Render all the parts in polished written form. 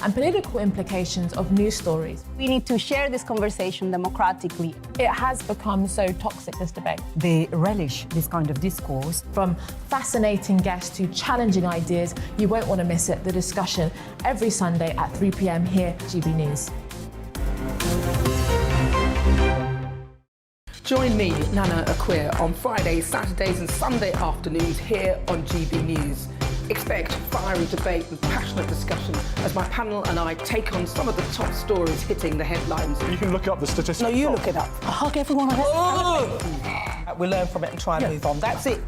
and political implications of news stories. We need to share this conversation democratically. It has become so toxic, this debate. They relish this kind of discourse. From fascinating guests to challenging ideas, you won't want to miss it. The discussion every Sunday at 3 p.m. here at GB News. Join me, Nana Akua, on Fridays, Saturdays and Sunday afternoons here on GB News. Expect fiery debate and passionate discussion as my panel and I take on some of the top stories hitting the headlines. You can look up the statistics. No, you look it up. I hug everyone. We'll learn from it and try and move on. That's it.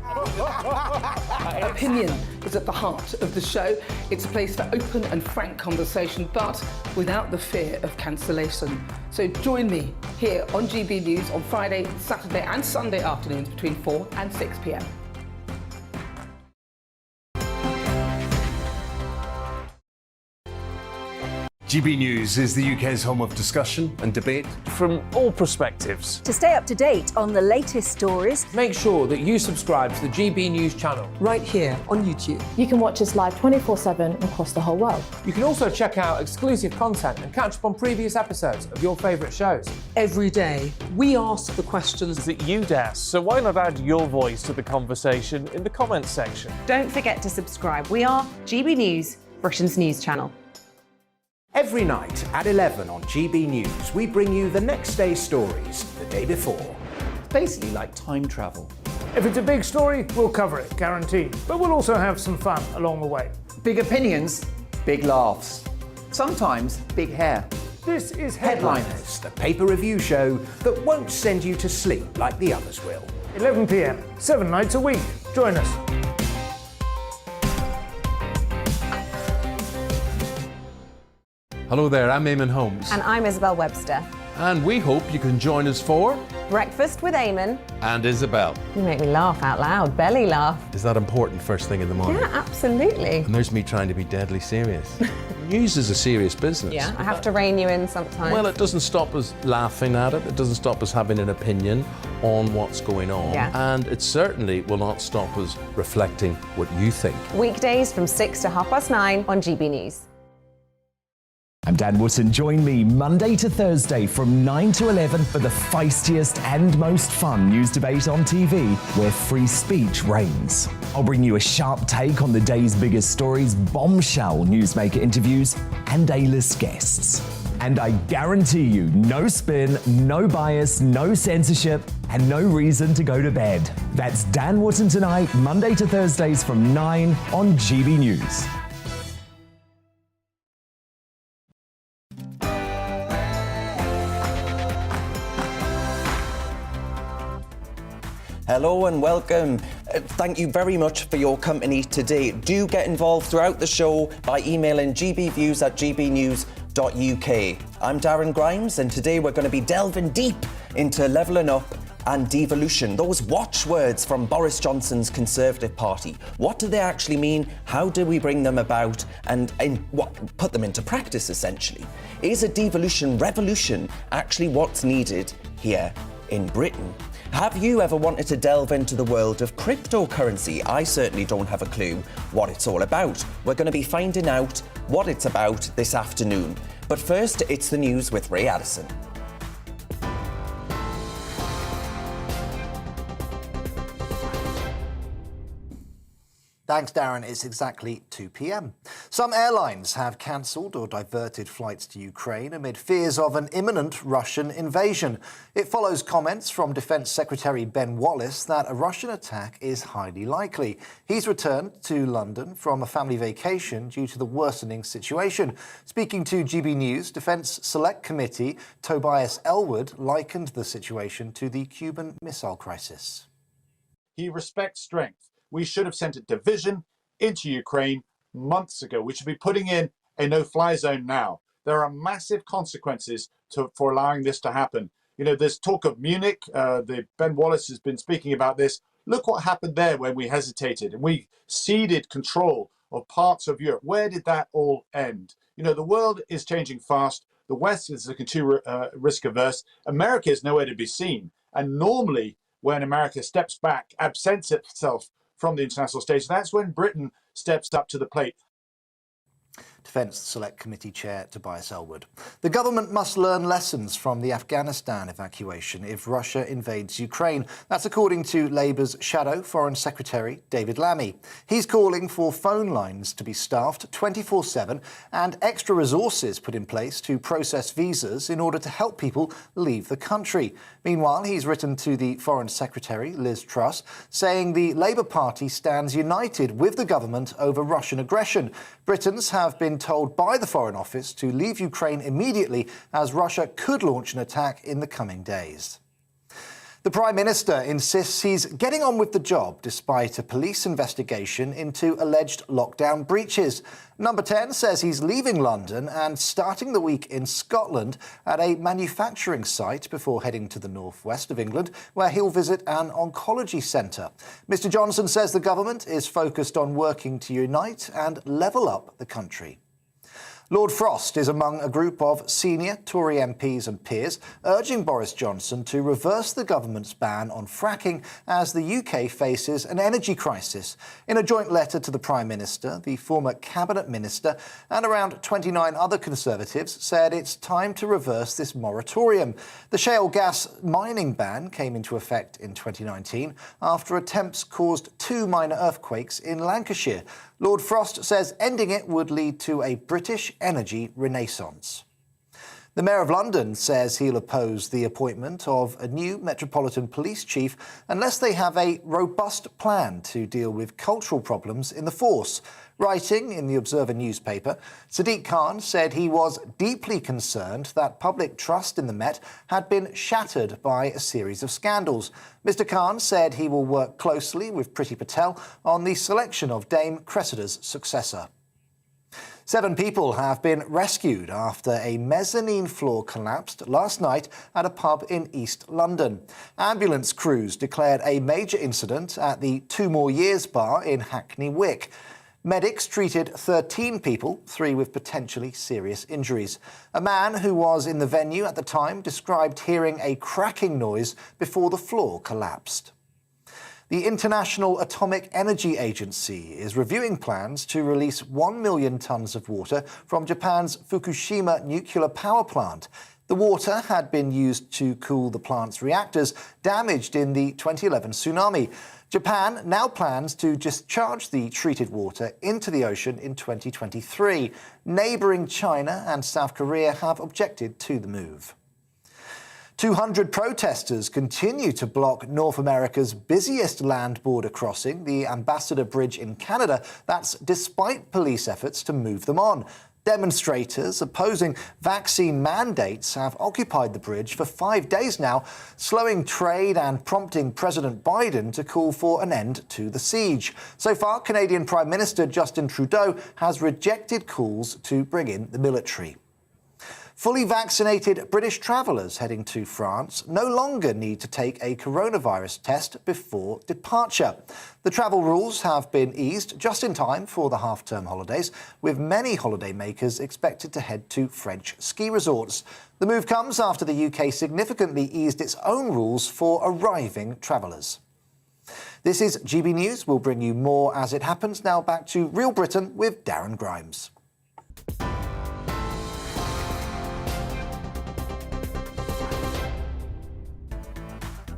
Opinion is at the heart of the show. It's a place for open and frank conversation, but without the fear of cancellation. So join me here on GB News on Friday, Saturday and Sunday afternoons between 4 and 6 p.m. GB News is the UK's home of discussion and debate from all perspectives. To stay up to date on the latest stories, Make sure that you subscribe to the GB News channel. Right here on YouTube. You can watch us live 24/7 across the whole world. You can also check out exclusive content and catch up on previous episodes of your favourite shows. Every day, we ask the questions That you'd ask, so why not add your voice to the conversation in the comments section? Don't forget to subscribe. We are GB News, Britain's news channel. Every night at 11 on GB News, we bring you the next day's stories the day before. It's basically like time travel. If it's a big story, we'll cover it, guaranteed. But we'll also have some fun along the way. Big opinions, big laughs. Sometimes big hair. This is Headliners, the paper review show that won't send you to sleep like the others will. 11 p.m, 7 nights a week. Join us. Hello there, I'm Eamon Holmes. And I'm Isabel Webster. And we hope you can join us for Breakfast with Eamon. And Isabel. You make me laugh out loud, belly laugh. Is that important first thing in the morning? Yeah, absolutely. And there's me trying to be deadly serious. News is a serious business. Yeah, I have to rein you in sometimes. Well, it doesn't stop us laughing at it. It doesn't stop us having an opinion on what's going on. Yeah. And it certainly will not stop us reflecting what you think. Weekdays from 6 to 9:30 on GB News. I'm Dan Wootton. Join me Monday to Thursday from 9 to 11 for the feistiest and most fun news debate on TV, where free speech reigns. I'll bring you a sharp take on the day's biggest stories, bombshell newsmaker interviews, and A-list guests. And I guarantee you, no spin, no bias, no censorship, and no reason to go to bed. That's Dan Wootton Tonight, Monday to Thursdays from 9 on GB News. Hello and welcome. Thank you very much for your company today. Do get involved throughout the show by emailing gbviews@gbnews.uk. I'm Darren Grimes, and today we're going to be delving deep into levelling up and devolution, those watchwords from Boris Johnson's Conservative Party. What do they actually mean? How do we bring them about and put them into practice, essentially? Is a devolution revolution actually what's needed here in Britain? Have you ever wanted to delve into the world of cryptocurrency? I certainly don't have a clue what it's all about. We're going to be finding out what it's about this afternoon. But first, it's the news with Ray Addison. Thanks, Darren. It's exactly 2 p.m. Some airlines have cancelled or diverted flights to Ukraine amid fears of an imminent Russian invasion. It follows comments from Defence Secretary Ben Wallace that a Russian attack is highly likely. He's returned to London from a family vacation due to the worsening situation. Speaking to GB News, Defence Select Committee Tobias Elwood likened the situation to the Cuban Missile Crisis. He respects strength. We should have sent a division into Ukraine months ago. We should be putting in a no-fly zone now. There are massive consequences for allowing this to happen. You know, there's talk of Munich. Ben Wallace has been speaking about this. Look what happened there when we hesitated and we ceded control of parts of Europe. Where did that all end? You know, the world is changing fast. The West is looking too risk-averse. America is nowhere to be seen. And normally, when America steps back, absents itself from the international stage, that's when Britain steps up to the plate. Defence Select Committee Chair Tobias Ellwood. The government must learn lessons from the Afghanistan evacuation if Russia invades Ukraine. That's according to Labour's Shadow Foreign Secretary David Lammy. He's calling for phone lines to be staffed 24/7 and extra resources put in place to process visas in order to help people leave the country. Meanwhile, he's written to the Foreign Secretary, Liz Truss, saying the Labour Party stands united with the government over Russian aggression. Britons have been told by the Foreign Office to leave Ukraine immediately, as Russia could launch an attack in the coming days. The Prime Minister insists he's getting on with the job despite a police investigation into alleged lockdown breaches. Number 10 says he's leaving London and starting the week in Scotland at a manufacturing site before heading to the northwest of England, where he'll visit an oncology centre. Mr Johnson says the government is focused on working to unite and level up the country. Lord Frost is among a group of senior Tory MPs and peers urging Boris Johnson to reverse the government's ban on fracking as the UK faces an energy crisis. In a joint letter to the Prime Minister, the former Cabinet Minister and around 29 other Conservatives said it's time to reverse this moratorium. The Shale Gas Mining Ban came into effect in 2019 after attempts caused 2 minor earthquakes in Lancashire. Lord Frost says ending it would lead to a British energy renaissance. The Mayor of London says he'll oppose the appointment of a new Metropolitan Police Chief unless they have a robust plan to deal with cultural problems in the force. Writing in the Observer newspaper, Sadiq Khan said he was deeply concerned that public trust in the Met had been shattered by a series of scandals. Mr Khan said he will work closely with Priti Patel on the selection of Dame Cressida's successor. 7 people have been rescued after a mezzanine floor collapsed last night at a pub in East London. Ambulance crews declared a major incident at the 2 More Years bar in Hackney Wick. Medics treated 13 people, 3 with potentially serious injuries. A man who was in the venue at the time described hearing a cracking noise before the floor collapsed. The International Atomic Energy Agency is reviewing plans to release 1 million tonnes of water from Japan's Fukushima nuclear power plant. The water had been used to cool the plant's reactors damaged in the 2011 tsunami. Japan now plans to discharge the treated water into the ocean in 2023. Neighbouring China and South Korea have objected to the move. 200 protesters continue to block North America's busiest land border crossing, the Ambassador Bridge in Canada. That's despite police efforts to move them on. Demonstrators opposing vaccine mandates have occupied the bridge for 5 days now, slowing trade and prompting President Biden to call for an end to the siege. So far, Canadian Prime Minister Justin Trudeau has rejected calls to bring in the military. Fully vaccinated British travellers heading to France no longer need to take a coronavirus test before departure. The travel rules have been eased just in time for the half-term holidays, with many holidaymakers expected to head to French ski resorts. The move comes after the UK significantly eased its own rules for arriving travellers. This is GB News. We'll bring you more as it happens. Now back to Real Britain with Darren Grimes.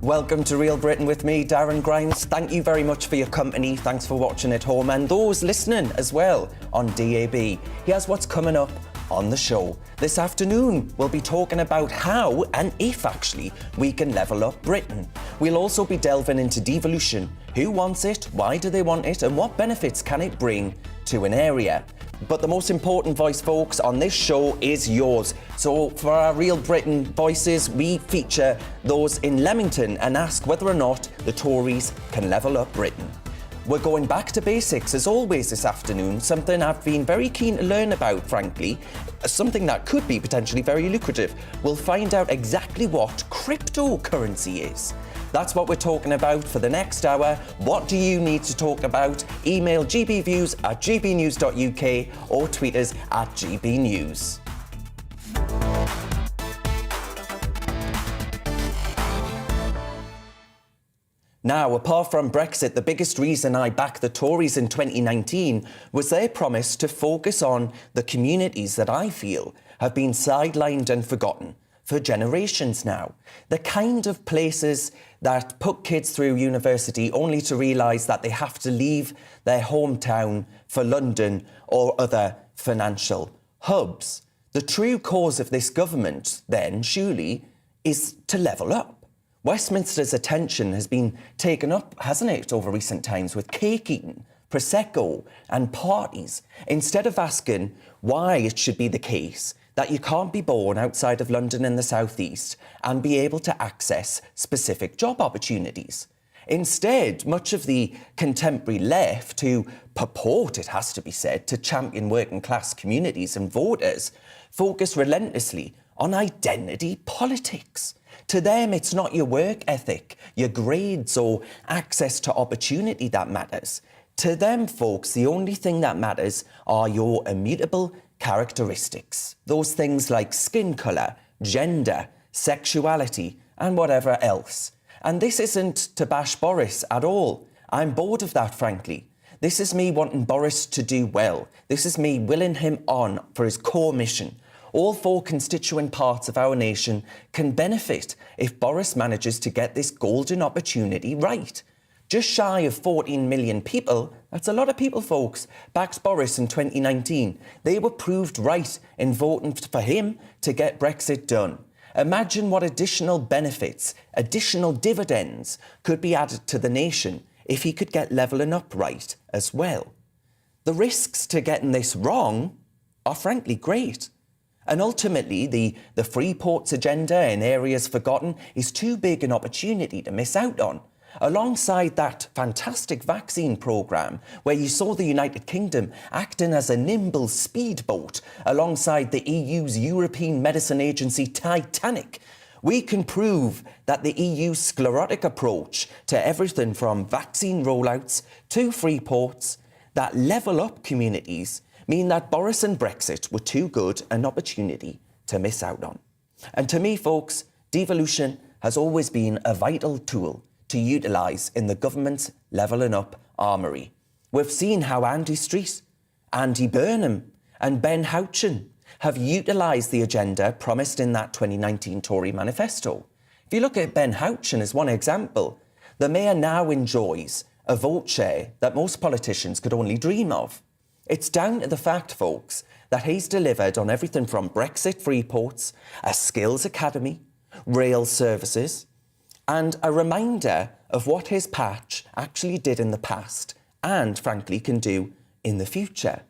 Welcome to Real Britain with me, Darren Grimes. Thank you very much for your company. Thanks for watching at home and those listening as well on DAB. Here's what's coming up on the show. This afternoon, we'll be talking about how and if actually we can level up Britain. We'll also be delving into devolution. Who wants it? Why do they want it? And what benefits can it bring to an area? But the most important voice, folks, on this show is yours. So for our Real Britain voices, we feature those in Leamington and ask whether or not the Tories can level up Britain. We're going back to basics, as always, this afternoon, something I've been very keen to learn about, frankly, something that could be potentially very lucrative. We'll find out exactly what cryptocurrency is. That's what we're talking about for the next hour. What do you need to talk about? Email gbviews@gbnews.uk or tweet us @gbnews. Now, apart from Brexit, the biggest reason I backed the Tories in 2019 was their promise to focus on the communities that I feel have been sidelined and forgotten for generations now. The kind of places that put kids through university only to realise that they have to leave their hometown for London or other financial hubs. The true cause of this government, then, surely, is to level up. Westminster's attention has been taken up, hasn't it, over recent times with cake eating, Prosecco and parties, instead of asking why it should be the case that you can't be born outside of London in the southeast and be able to access specific job opportunities. Instead, much of the contemporary left, who purport, it has to be said, to champion working-class communities and voters, focus relentlessly on identity politics. To them, it's not your work ethic, your grades or access to opportunity that matters. To them, folks, the only thing that matters are your immutable characteristics. Those things like skin colour, gender, sexuality, and whatever else. And this isn't to bash Boris at all. I'm bored of that, frankly. This is me wanting Boris to do well. This is me willing him on for his core mission. All four constituent parts of our nation can benefit if Boris manages to get this golden opportunity right. Just shy of 14 million people, that's a lot of people, folks, backed Boris in 2019. They were proved right in voting for him to get Brexit done. Imagine what additional benefits, additional dividends could be added to the nation if he could get levelling up right as well. The risks to getting this wrong are frankly great. And ultimately, the free ports agenda in areas forgotten is too big an opportunity to miss out on. Alongside that fantastic vaccine programme, where you saw the United Kingdom acting as a nimble speedboat alongside the EU's European Medicine Agency Titanic, we can prove that the EU's sclerotic approach to everything from vaccine rollouts to free ports that level up communities mean that Boris and Brexit were too good an opportunity to miss out on. And to me, folks, devolution has always been a vital tool to utilise in the government's levelling up armoury. We've seen how Andy Street, Andy Burnham and Ben Houchen have utilised the agenda promised in that 2019 Tory manifesto. If you look at Ben Houchen as one example, the Mayor now enjoys a vote share that most politicians could only dream of. It's down to the fact, folks, that he's delivered on everything from Brexit free ports, a skills academy, rail services, and a reminder of what his patch actually did in the past and, frankly, can do in the future.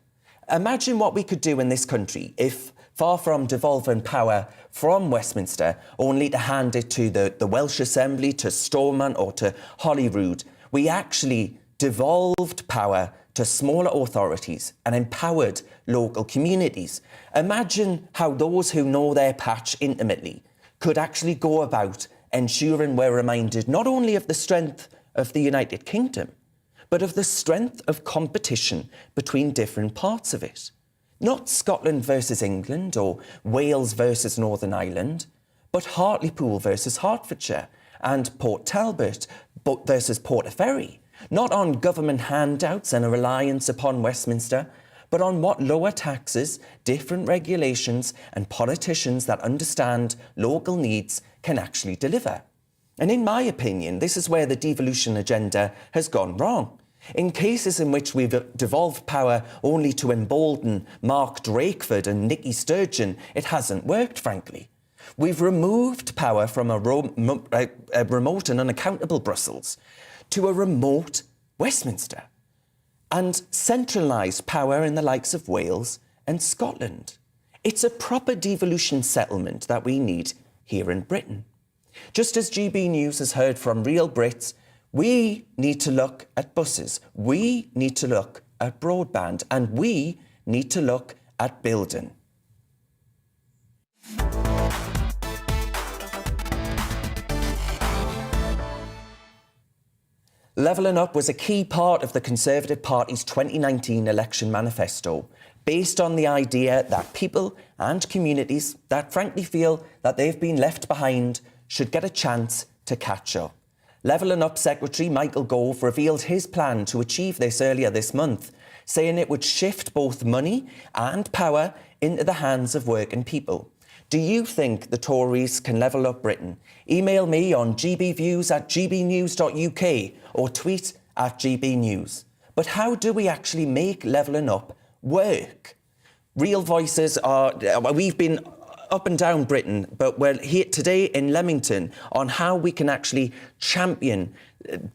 Imagine what we could do in this country if, far from devolving power from Westminster, only to hand it to the Welsh Assembly, to Stormont or to Holyrood, we actually devolved power to smaller authorities and empowered local communities. Imagine how those who know their patch intimately could actually go about ensuring we're reminded not only of the strength of the United Kingdom, but of the strength of competition between different parts of it. Not Scotland versus England or Wales versus Northern Ireland, but Hartlepool versus Hertfordshire and Port Talbot versus Portaferry. Not on government handouts and a reliance upon Westminster, but on what lower taxes, different regulations and politicians that understand local needs can actually deliver. And in my opinion, this is where the devolution agenda has gone wrong. In cases in which we've devolved power only to embolden Mark Drakeford and Nicky Sturgeon, it hasn't worked, frankly. We've removed power from a remote and unaccountable Brussels to a remote Westminster and centralised power in the likes of Wales and Scotland. It's a proper devolution settlement that we need here in Britain. Just as GBNews has heard from real Brits, we need to look at buses, we need to look at broadband, and we need to look at building. Levelling up was a key part of the Conservative Party's 2019 election manifesto, based on the idea that people and communities that frankly feel that they've been left behind should get a chance to catch up. Levelling Up Secretary Michael Gove revealed his plan to achieve this earlier this month, saying it would shift both money and power into the hands of working people. Do you think the Tories can level up Britain? Email me on gbviews@gbnews.uk or tweet @gbnews. But how do we actually make levelling up work? Real voices are... We've been up and down Britain, but we're here today in Leamington on how we can actually champion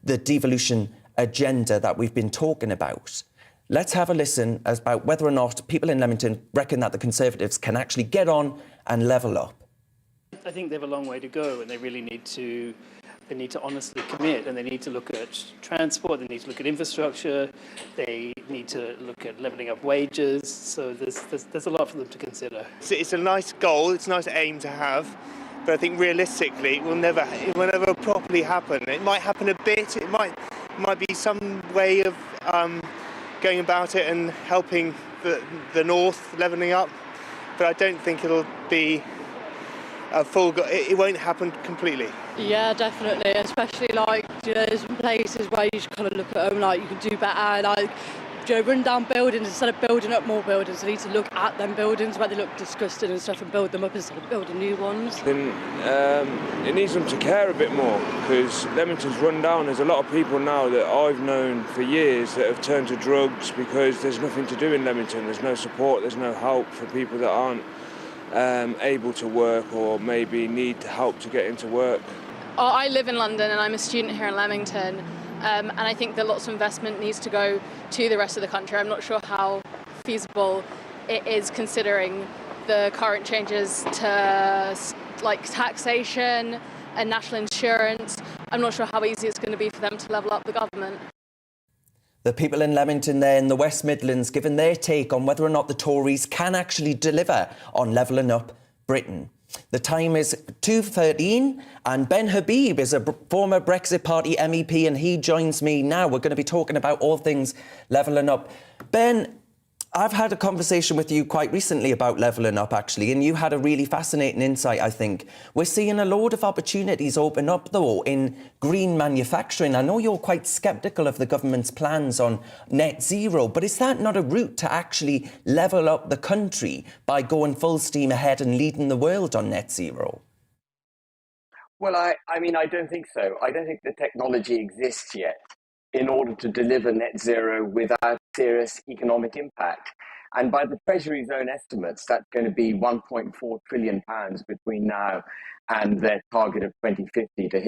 the devolution agenda that we've been talking about. Let's have a listen about whether or not people in Leamington reckon that the Conservatives can actually get on and level up. I think they have a long way to go, and they really need to honestly commit, and they need to look at transport, they need to look at infrastructure, they need to look at levelling up wages. So there's a lot for them to consider. It's a nice goal, it's a nice aim to have, but I think realistically it will never properly happen. It might happen a bit, it might be some way of going about it and helping the north levelling up, but I don't think it'll be a full it won't happen completely. Yeah, definitely, especially there's places where you just kind of look at them you can do better, run down buildings instead of building up more buildings. They need to look at them buildings where they look disgusting and stuff and build them up instead of building new ones. Then it needs them to care a bit more, because Leamington's run down. There's a lot of people now that I've known for years that have turned to drugs because there's nothing to do in Leamington. There's no support, there's no help for people that aren't able to work or maybe need help to get into work. I live in London and I'm a student here in Leamington, and I think that lots of investment needs to go to the rest of the country. I'm not sure how feasible it is considering the current changes to taxation and national insurance. I'm not sure how easy it's going to be for them to level up the government. The people in Leamington there in the West Midlands giving their take on whether or not the Tories can actually deliver on levelling up Britain. The time is 2:13 and Ben Habib is a former Brexit Party MEP and he joins me now. We're going to be talking about all things levelling up. Ben, I've had a conversation with you quite recently about levelling up, actually, and you had a really fascinating insight, I think. We're seeing a load of opportunities open up, though, in green manufacturing. I know you're quite sceptical of the government's plans on net zero, but is that not a route to actually level up the country by going full steam ahead and leading the world on net zero? Well, I mean, I don't think so. I don't think the technology exists yet in order to deliver net zero without serious economic impact. And by the Treasury's own estimates, that's going to be £1.4 trillion between now and their target of 2050 to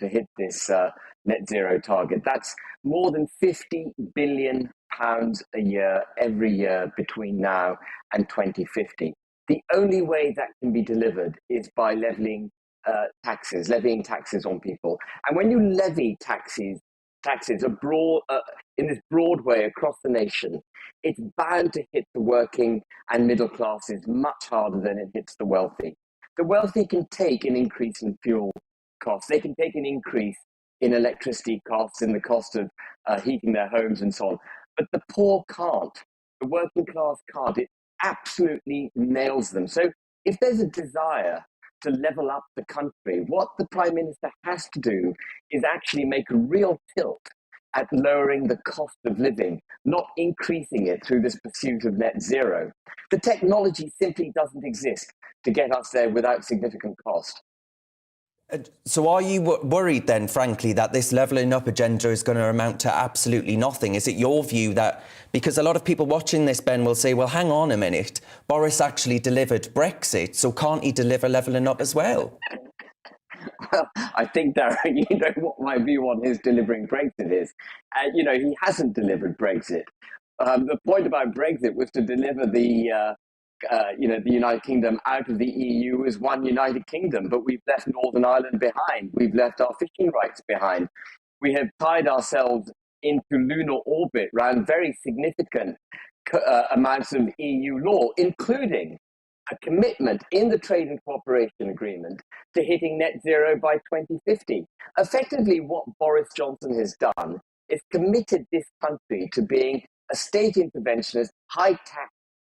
hit this net zero target. That's more than £50 billion a year, every year between now and 2050. The only way that can be delivered is by levying taxes on people. And when you levy taxes abroad, in this broad way across the nation, it's bound to hit the working and middle classes much harder than it hits the wealthy. The wealthy can take an increase in fuel costs. They can take an increase in electricity costs, in the cost of heating their homes and so on. But the poor can't. The working class can't. It absolutely nails them. So if there's a desire to level up the country, what the Prime Minister has to do is actually make a real tilt at lowering the cost of living, not increasing it through this pursuit of net zero. The technology simply doesn't exist to get us there without significant cost. So are you worried then, frankly, that this levelling up agenda is going to amount to absolutely nothing? Is it your view that, because a lot of people watching this, Ben, will say, well, hang on a minute, Boris actually delivered Brexit, so can't he deliver levelling up as well? Well, I think, Darren, you know what my view on his delivering Brexit is. He hasn't delivered Brexit. The point about Brexit was to deliver the United Kingdom out of the EU as one United Kingdom, but we've left Northern Ireland behind. We've left our fishing rights behind. We have tied ourselves into lunar orbit around very significant amounts of EU law, including a commitment in the Trade and Cooperation Agreement to hitting net zero by 2050. Effectively, what Boris Johnson has done is committed this country to being a state interventionist, high-tax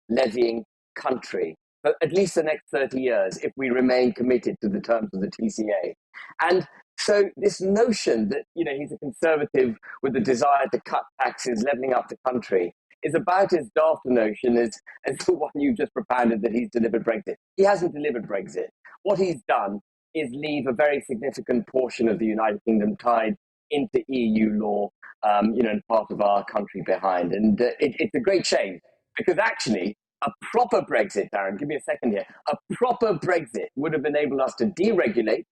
levying country for at least the next 30 years if we remain committed to the terms of the TCA. And So this notion that, he's a conservative with a desire to cut taxes, levelling up the country, is about as daft a notion as the one you just propounded, that he's delivered Brexit. He hasn't delivered Brexit. What he's done is leave a very significant portion of the United Kingdom tied into EU law, and part of our country behind. And it's a great shame, because actually a proper Brexit, Darren, give me a second here, a proper Brexit would have enabled us to deregulate,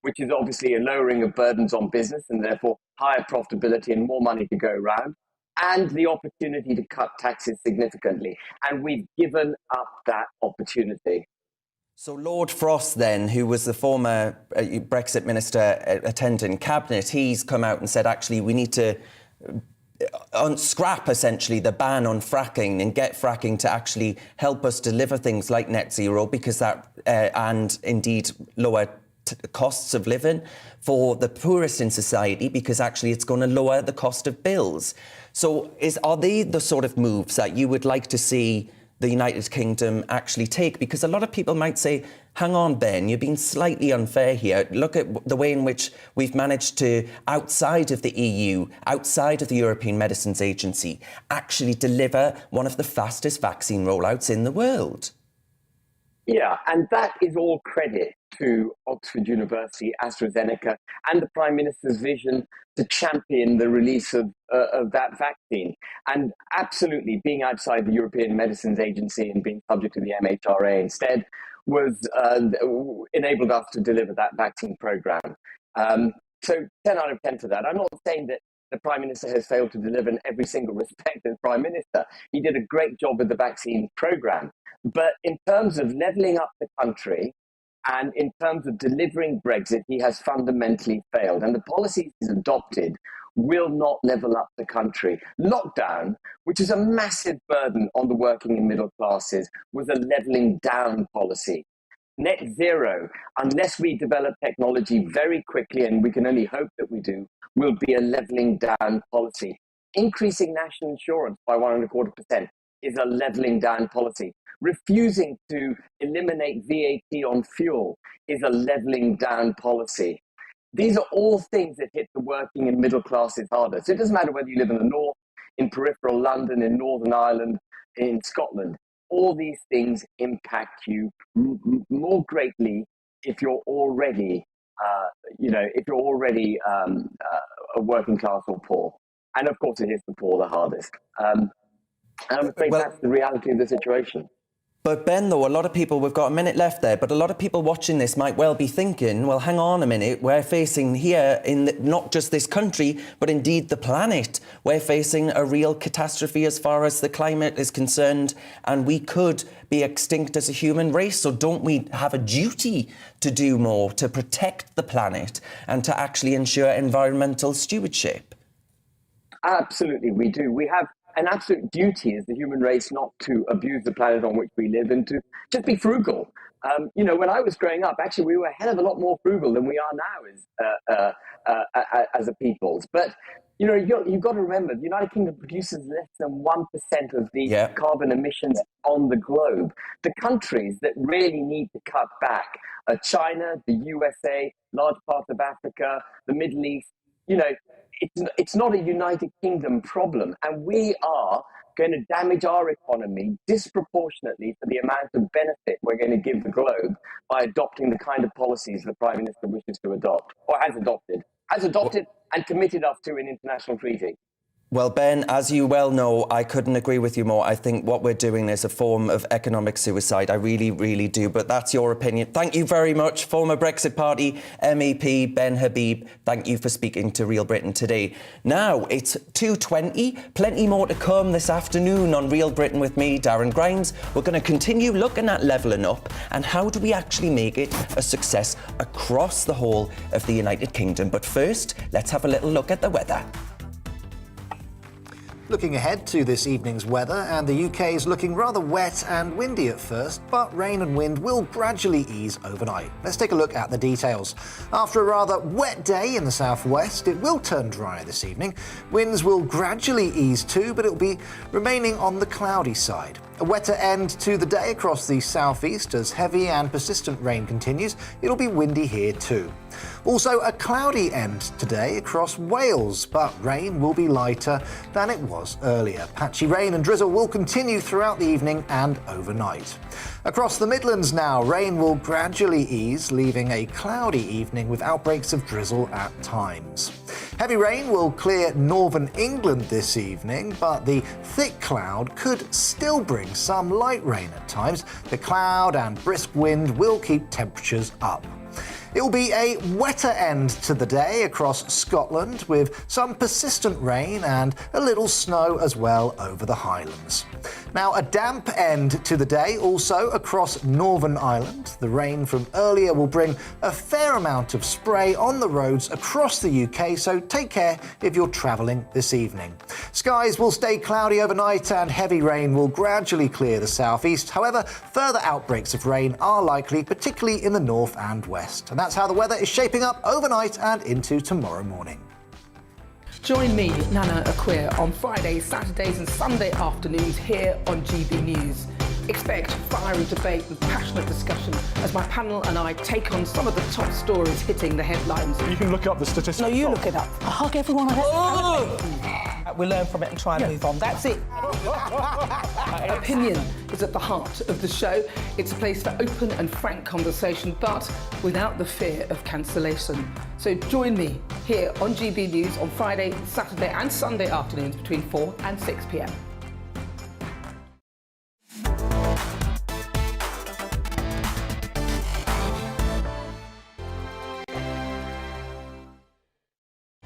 which is obviously a lowering of burdens on business and therefore higher profitability and more money to go around, and the opportunity to cut taxes significantly. And we've given up that opportunity. So Lord Frost then, who was the former Brexit minister attending Cabinet, he's come out and said, actually, we need to scrap essentially the ban on fracking and get fracking to actually help us deliver things like net zero, because that, and indeed lower costs of living for the poorest in society, because actually it's going to lower the cost of bills. So are they the sort of moves that you would like to see the United Kingdom actually take? Because a lot of people might say, hang on, Ben, you're being slightly unfair here. Look at the way in which we've managed to, outside of the EU, outside of the European Medicines Agency, actually deliver one of the fastest vaccine rollouts in the world. Yeah, and that is all credit to Oxford University, AstraZeneca, and the Prime Minister's vision to champion the release of that vaccine. And absolutely, being outside the European Medicines Agency and being subject to the MHRA instead was enabled us to deliver that vaccine program. So 10 out of 10 for that. I'm not saying that the Prime Minister has failed to deliver in every single respect as Prime Minister. He did a great job with the vaccine program. But in terms of levelling up the country and in terms of delivering Brexit, he has fundamentally failed. And the policies he's adopted will not level up the country. Lockdown, which is a massive burden on the working and middle classes, was a levelling down policy. Net zero, unless we develop technology very quickly, and we can only hope that we do, will be a levelling down policy. Increasing national insurance by 1.25% is a levelling down policy. Refusing to eliminate VAT on fuel is a levelling down policy. These are all things that hit the working and middle classes harder. So it doesn't matter whether you live in the north, in peripheral London, in Northern Ireland, in Scotland. All these things impact you more greatly if you're already, a working class or poor. And of course, it hits the poor the hardest. And I'm afraid that's the reality of the situation. But Ben, though, a lot of people, we've got a minute left there, but a lot of people watching this might well be thinking, well, hang on a minute, we're facing here in not just this country, but indeed the planet. We're facing a real catastrophe as far as the climate is concerned, and we could be extinct as a human race. So don't we have a duty to do more to protect the planet and to actually ensure environmental stewardship? Absolutely, we do. We have an absolute duty as the human race not to abuse the planet on which we live and to just be frugal. When I was growing up, actually, we were a hell of a lot more frugal than we are now as a peoples. But, you've got to remember, the United Kingdom produces less than 1% of the carbon emissions on the globe. The countries that really need to cut back are China, the USA, large parts of Africa, the Middle East. It's not a United Kingdom problem, and we are going to damage our economy disproportionately for the amount of benefit we're going to give the globe by adopting the kind of policies the Prime Minister wishes to adopt, or has adopted and committed us to in international treaty. Well, Ben, as you well know, I couldn't agree with you more. I think what we're doing is a form of economic suicide. I really, really do. But that's your opinion. Thank you very much, former Brexit Party MEP Ben Habib. Thank you for speaking to Real Britain today. Now, it's 2:20. Plenty more to come this afternoon on Real Britain with me, Darren Grimes. We're going to continue looking at levelling up and how do we actually make it a success across the whole of the United Kingdom. But first, let's have a little look at the weather. Looking ahead to this evening's weather, and the UK is looking rather wet and windy at first, but rain and wind will gradually ease overnight. Let's take a look at the details. After a rather wet day in the southwest, it will turn drier this evening. Winds will gradually ease too, but it will be remaining on the cloudy side. A wetter end to the day across the southeast as heavy and persistent rain continues. It'll be windy here too. Also a cloudy end today across Wales, but rain will be lighter than it was earlier. Patchy rain and drizzle will continue throughout the evening and overnight. Across the Midlands now, rain will gradually ease, leaving a cloudy evening with outbreaks of drizzle at times. Heavy rain will clear northern England this evening, but the thick cloud could still bring some light rain at times. The cloud and brisk wind will keep temperatures up. It will be a wetter end to the day across Scotland with some persistent rain and a little snow as well over the Highlands. Now a damp end to the day also across Northern Ireland. The rain from earlier will bring a fair amount of spray on the roads across the UK, so take care if you're travelling this evening. Skies will stay cloudy overnight and heavy rain will gradually clear the southeast. However, further outbreaks of rain are likely, particularly in the north and west. And that's how the weather is shaping up overnight and into tomorrow morning. Join me, Nana Akweer, on Fridays, Saturdays and Sunday afternoons here on GB News. Expect fiery debate and passionate discussion as my panel and I take on some of the top stories hitting the headlines. You can look up the statistics. No, you look it up. I hug everyone. We learn from it and try and move on. That's it. Opinion is at the heart of the show. It's a place for open and frank conversation, but without the fear of cancellation. So join me here on GB News on Friday, Saturday and Sunday afternoons between 4 and 6 p.m.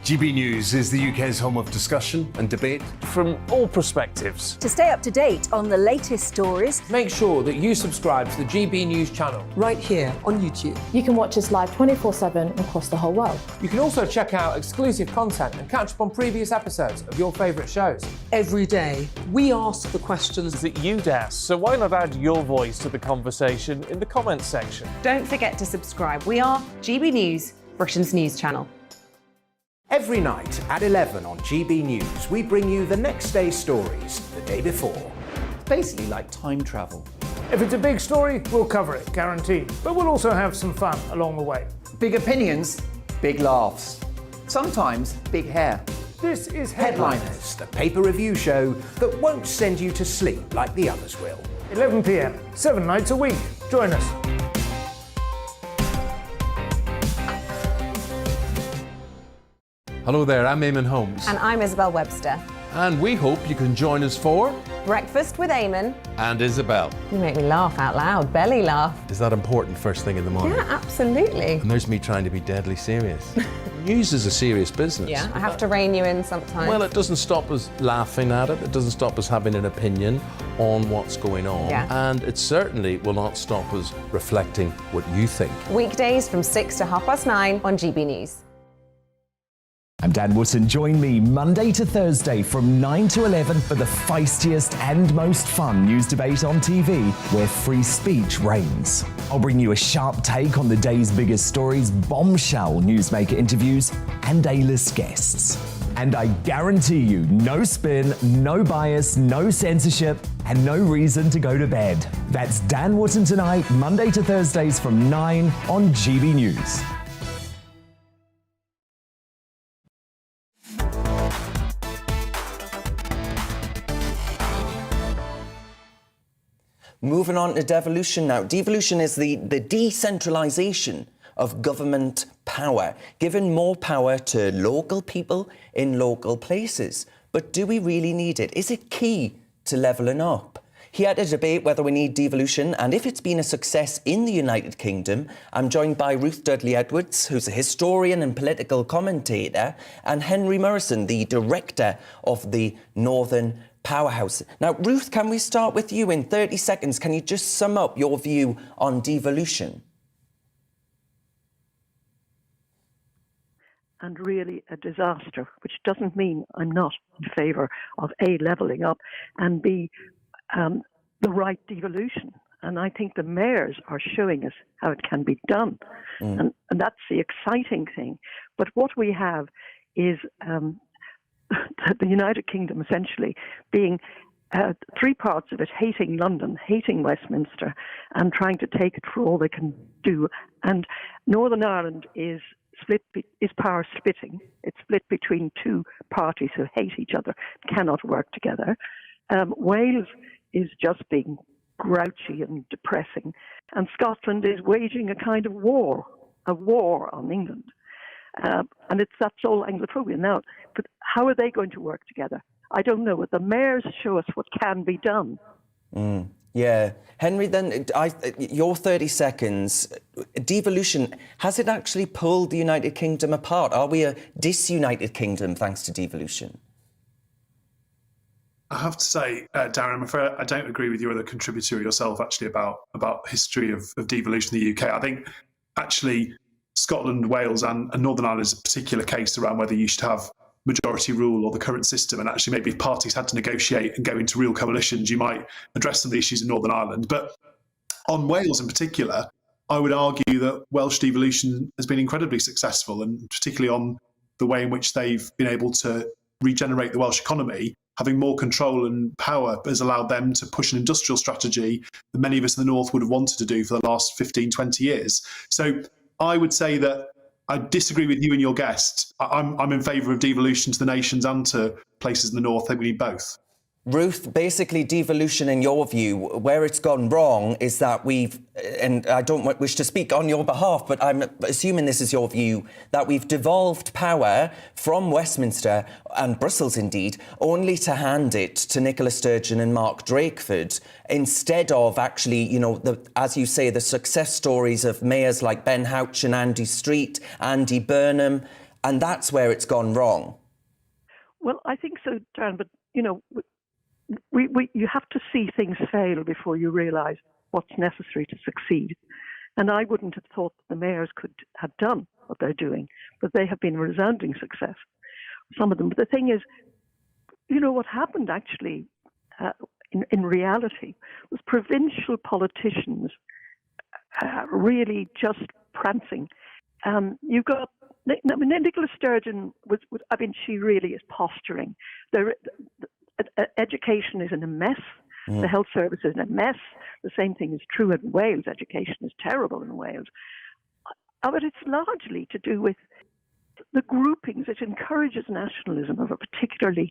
GB News is the UK's home of discussion and debate from all perspectives. To stay up to date on the latest stories, make sure that you subscribe to the GB News channel right here on YouTube. You can watch us live 24/7 across the whole world. You can also check out exclusive content and catch up on previous episodes of your favourite shows. Every day, we ask the questions that you'd ask, so why not add your voice to the conversation in the comments section? Don't forget to subscribe. We are GB News, Britain's news channel. Every night at 11 on GB News, we bring you the next day's stories the day before. It's basically like time travel. If it's a big story, we'll cover it, guaranteed. But we'll also have some fun along the way. Big opinions, big laughs. Sometimes big hair. This is Headliners, the paper review show that won't send you to sleep like the others will. 11 p.m, 7 nights a week. Join us. Hello there, I'm Eamon Holmes. And I'm Isabel Webster. And we hope you can join us for Breakfast with Eamon and Isabel. You make me laugh out loud, belly laugh. Is that important first thing in the morning? Yeah, absolutely. And there's me trying to be deadly serious. News is a serious business. Yeah, I have to rein you in sometimes. Well, it doesn't stop us laughing at it. It doesn't stop us having an opinion on what's going on. Yeah. And it certainly will not stop us reflecting what you think. Weekdays from 6 to 9:30 on GB News. I'm Dan Wootton. Join me Monday to Thursday from 9 to 11 for the feistiest and most fun news debate on TV, where free speech reigns. I'll bring you a sharp take on the day's biggest stories, bombshell newsmaker interviews, and A-list guests. And I guarantee you, no spin, no bias, no censorship, and no reason to go to bed. That's Dan Wootton Tonight, Monday to Thursdays from 9 on GB News. Moving on to devolution now. Devolution is the decentralisation of government power, giving more power to local people in local places. But do we really need it? Is it key to levelling up? Here to debate whether we need devolution and if it's been a success in the United Kingdom, I'm joined by Ruth Dudley-Edwards, who's a historian and political commentator, and Henry Morrison, the director of the Northern Powerhouse. Now, Ruth, can we start with you in 30 seconds? Can you just sum up your view on devolution? And really a disaster, which doesn't mean I'm not in favour of A, levelling up, and B, the right devolution. And I think the mayors are showing us how it can be done. And that's the exciting thing. But what we have is the United Kingdom essentially being three parts of it hating London, hating Westminster, and trying to take it for all they can do. And Northern Ireland is power splitting. It's split between two parties who hate each other, cannot work together. Wales is just being grouchy and depressing, and Scotland is waging a kind of war on England. And that's all Anglophobia. Now, but how are they going to work together? I don't know. But the mayors show us what can be done. Yeah. Henry, then, your 30 seconds. Devolution, has it actually pulled the United Kingdom apart? Are we a disunited kingdom thanks to devolution? I have to say, Darren, I'm afraid I don't agree with your other contributor yourself, actually, about history of devolution in the UK. I think, actually, Scotland, Wales and Northern Ireland is a particular case around whether you should have majority rule or the current system. And actually, maybe if parties had to negotiate and go into real coalitions, you might address some of the issues in Northern Ireland. But on Wales in particular, I would argue that Welsh devolution has been incredibly successful, and particularly on the way in which they've been able to regenerate the Welsh economy. Having more control and power has allowed them to push an industrial strategy that many of us in the North would have wanted to do for the last 15, 20 years. So I would say that I disagree with you and your guest. I'm in favour of devolution to the nations and to places in the North. I think we need both. Ruth, basically devolution, in your view, where it's gone wrong is that and I don't wish to speak on your behalf, but I'm assuming this is your view, that we've devolved power from Westminster, and Brussels indeed, only to hand it to Nicola Sturgeon and Mark Drakeford, instead of actually, as you say, the success stories of mayors like Ben Houch and Andy Street, Andy Burnham, and that's where it's gone wrong. Well, I think so, Darren, but, you have to see things fail before you realise what's necessary to succeed. And I wouldn't have thought that the mayors could have done what they're doing, but they have been a resounding success, some of them. But the thing is, what happened actually in reality was provincial politicians really just prancing. You got Nicola Sturgeon she really is posturing. Education is in a mess. The health service is in a mess. The same thing is true in Wales. Education is terrible in Wales. But it's largely to do with the groupings. It encourages nationalism of a particularly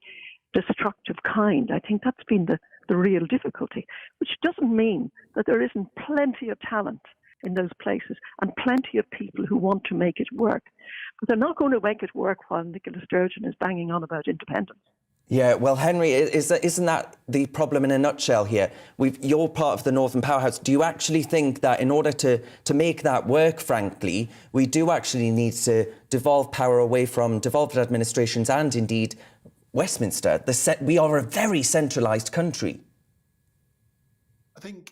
destructive kind. I think that's been the real difficulty, which doesn't mean that there isn't plenty of talent in those places and plenty of people who want to make it work. But they're not going to make it work while Nicola Sturgeon is banging on about independence. Yeah, well, Henry, isn't that the problem in a nutshell here? You're part of the Northern Powerhouse. Do you actually think that in order to make that work, frankly, we do actually need to devolve power away from devolved administrations and, indeed, Westminster? We are a very centralised country. I think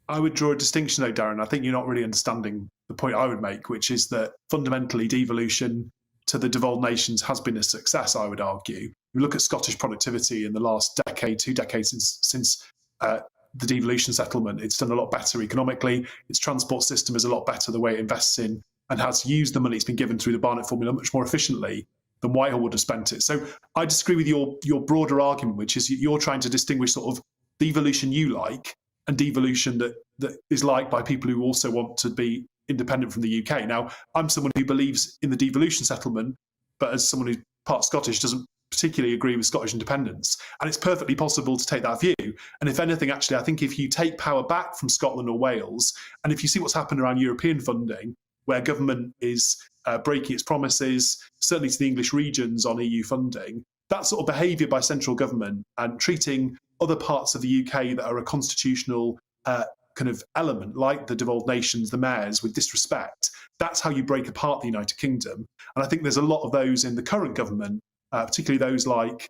I would draw a distinction, though, Darren. I think you're not really understanding the point I would make, which is that fundamentally devolution to the devolved nations has been a success, I would argue. We look at Scottish productivity in the last decade, 2 decades since the devolution settlement. It's done a lot better economically. Its transport system is a lot better, the way it invests in and has used the money it's been given through the Barnett formula much more efficiently than Whitehall would have spent it. So I disagree with your broader argument, which is you're trying to distinguish sort of devolution you like and devolution that is liked by people who also want to be independent from the UK. Now, I'm someone who believes in the devolution settlement, but as someone who's part Scottish, doesn't particularly agree with Scottish independence. And it's perfectly possible to take that view. And if anything, actually, I think if you take power back from Scotland or Wales, and if you see what's happened around European funding, where government is breaking its promises, certainly to the English regions on EU funding, that sort of behaviour by central government and treating other parts of the UK that are a constitutional kind of element, like the devolved nations, the mayors, with disrespect, that's how you break apart the United Kingdom. And I think there's a lot of those in the current government, particularly those like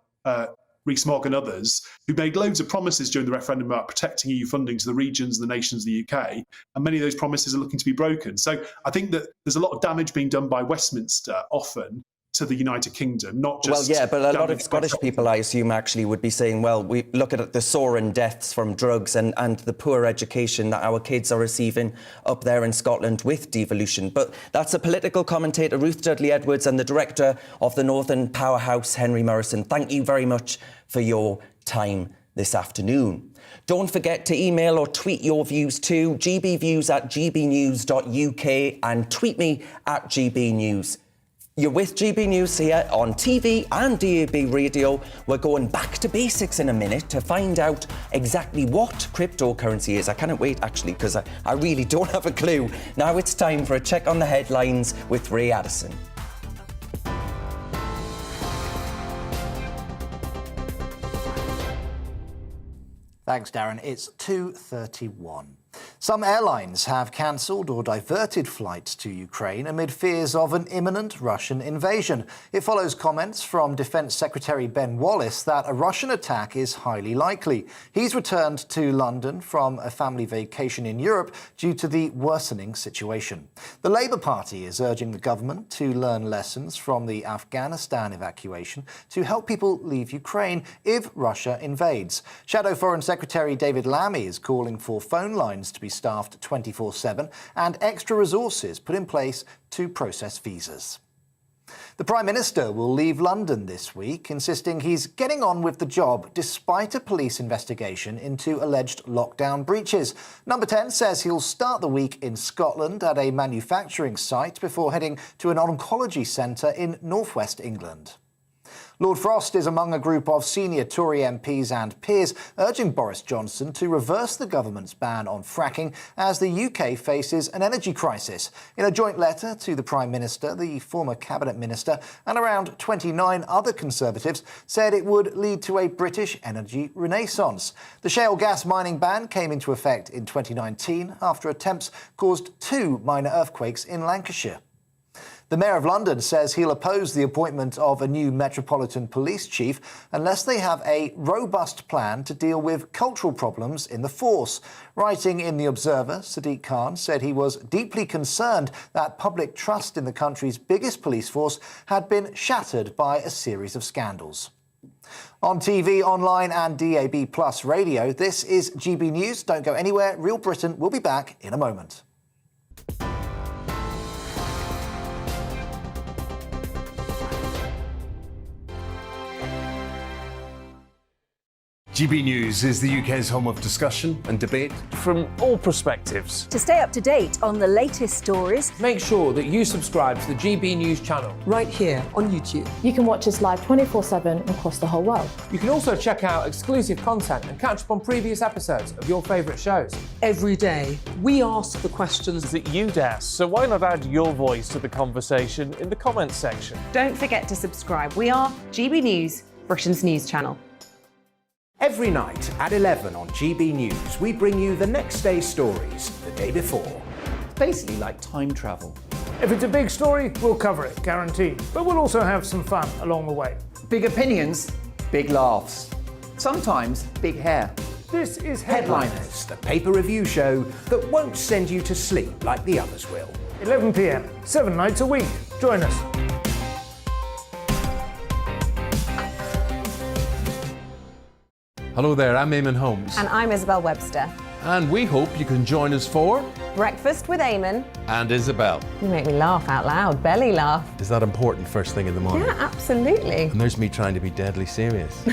Rees-Mogg and others, who made loads of promises during the referendum about protecting EU funding to the regions and the nations of the UK, and many of those promises are looking to be broken. So I think that there's a lot of damage being done by Westminster, often, to the United Kingdom, not just... Well, yeah, but a lot of Scottish people, I assume, actually would be saying, well, we look at the soaring deaths from drugs and the poor education that our kids are receiving up there in Scotland with devolution. But that's a political commentator, Ruth Dudley-Edwards, and the director of the Northern Powerhouse, Henry Morrison. Thank you very much for your time this afternoon. Don't forget to email or tweet your views to gbviews@gbnews.uk and tweet me at gbnews. You're with GB News here on TV and DAB radio. We're going back to basics in a minute to find out exactly what cryptocurrency is. I cannot wait, actually, because I really don't have a clue. Now it's time for a check on the headlines with Ray Addison. Thanks, Darren. It's 2:31. Some airlines have cancelled or diverted flights to Ukraine amid fears of an imminent Russian invasion. It follows comments from Defence Secretary Ben Wallace that a Russian attack is highly likely. He's returned to London from a family vacation in Europe due to the worsening situation. The Labour Party is urging the government to learn lessons from the Afghanistan evacuation to help people leave Ukraine if Russia invades. Shadow Foreign Secretary David Lammy is calling for phone lines to be staffed 24/7 and extra resources put in place to process visas. The Prime Minister will leave London this week, insisting he's getting on with the job despite a police investigation into alleged lockdown breaches. Number 10 says he'll start the week in Scotland at a manufacturing site before heading to an oncology centre in northwest England. Lord Frost is among a group of senior Tory MPs and peers urging Boris Johnson to reverse the government's ban on fracking as the UK faces an energy crisis. In a joint letter to the Prime Minister, the former Cabinet Minister and around 29 other Conservatives said it would lead to a British energy renaissance. The Shale Gas Mining Ban came into effect in 2019 after attempts caused 2 minor earthquakes in Lancashire. The Mayor of London says he'll oppose the appointment of a new Metropolitan Police Chief unless they have a robust plan to deal with cultural problems in the force. Writing in The Observer, Sadiq Khan said he was deeply concerned that public trust in the country's biggest police force had been shattered by a series of scandals. On TV, online and DAB+ radio, this is GB News. Don't go anywhere. Real Britain will be back in a moment. GB News is the UK's home of discussion and debate from all perspectives. To stay up to date on the latest stories, make sure that you subscribe to the GB News channel right here on YouTube. You can watch us live 24/7 across the whole world. You can also check out exclusive content and catch up on previous episodes of your favourite shows. Every day, we ask the questions that you'd ask, so why not add your voice to the conversation in the comments section? Don't forget to subscribe. We are GB News, Britain's news channel. Every night at 11 on GB News, we bring you the next day's stories the day before. It's basically like time travel. If it's a big story, we'll cover it, guaranteed. But we'll also have some fun along the way. Big opinions, big laughs. Sometimes big hair. This is Headliners, the paper review show that won't send you to sleep like the others will. 11 p.m, 7 nights a week. Join us. Hello there, I'm Eamon Holmes. And I'm Isabel Webster. And we hope you can join us for Breakfast with Eamon and Isabel. You make me laugh out loud, belly laugh. Is that important first thing in the morning? Yeah, absolutely. And there's me trying to be deadly serious.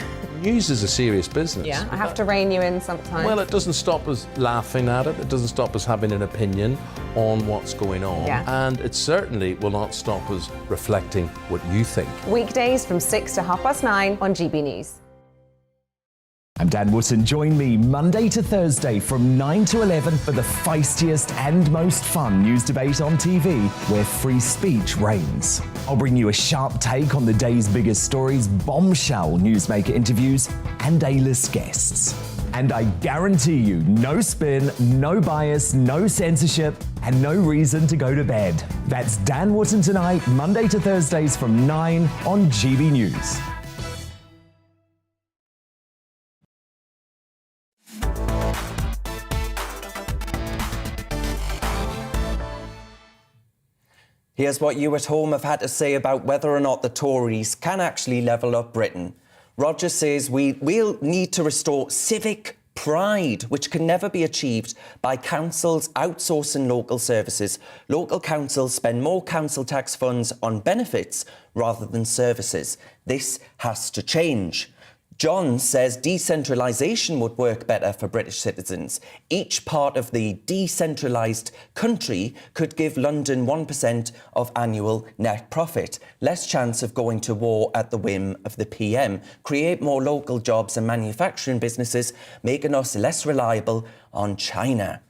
News is a serious business. Yeah, I have to rein you in sometimes. Well, it doesn't stop us laughing at it. It doesn't stop us having an opinion on what's going on. Yeah. And it certainly will not stop us reflecting what you think. Weekdays from 6 to 9:30 on GB News. I'm Dan Wootton. Join me Monday to Thursday from 9 to 11 for the feistiest and most fun news debate on TV, where free speech reigns. I'll bring you a sharp take on the day's biggest stories, bombshell newsmaker interviews, and A-list guests. And I guarantee you, no spin, no bias, no censorship, and no reason to go to bed. That's Dan Wootton Tonight, Monday to Thursdays from 9 on GB News. Here's what you at home have had to say about whether or not the Tories can actually level up Britain. Roger says we'll need to restore civic pride, which can never be achieved by councils outsourcing local services. Local councils spend more council tax funds on benefits rather than services. This has to change. John says decentralisation would work better for British citizens. Each part of the decentralised country could give London 1% of annual net profit, less chance of going to war at the whim of the PM, create more local jobs and manufacturing businesses, making us less reliable on China.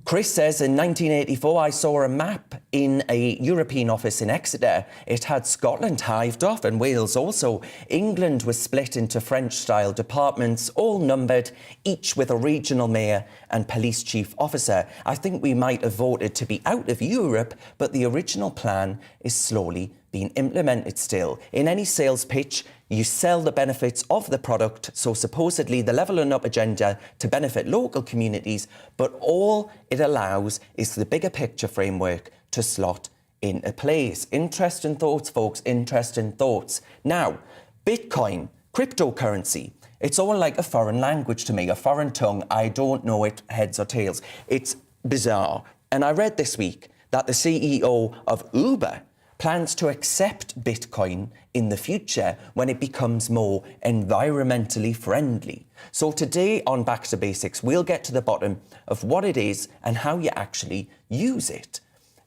Chris says, in 1984, I saw a map in a European office in Exeter. It had Scotland hived off and Wales also. England was split into French-style departments, all numbered, each with a regional mayor and police chief officer. I think we might have voted to be out of Europe, but the original plan is slowly being implemented still. In any sales pitch, you sell the benefits of the product, so supposedly the levelling up agenda to benefit local communities, but all it allows is the bigger picture framework to slot into place. Interesting thoughts, folks, interesting thoughts. Now, Bitcoin, cryptocurrency, it's all like a foreign language to me, a foreign tongue. I don't know it heads or tails. It's bizarre. And I read this week that the CEO of Uber plans to accept Bitcoin in the future when it becomes more environmentally friendly. So today on Back to Basics, we'll get to the bottom of what it is and how you actually use it.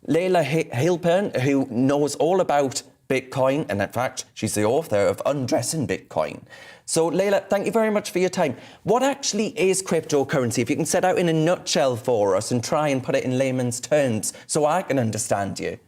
Leila Hilpern, who knows all about Bitcoin, and in fact, she's the author of Undressing Bitcoin. So Leila, thank you very much for your time. What actually is cryptocurrency? If you can set out in a nutshell for us and try and put it in layman's terms so I can understand you.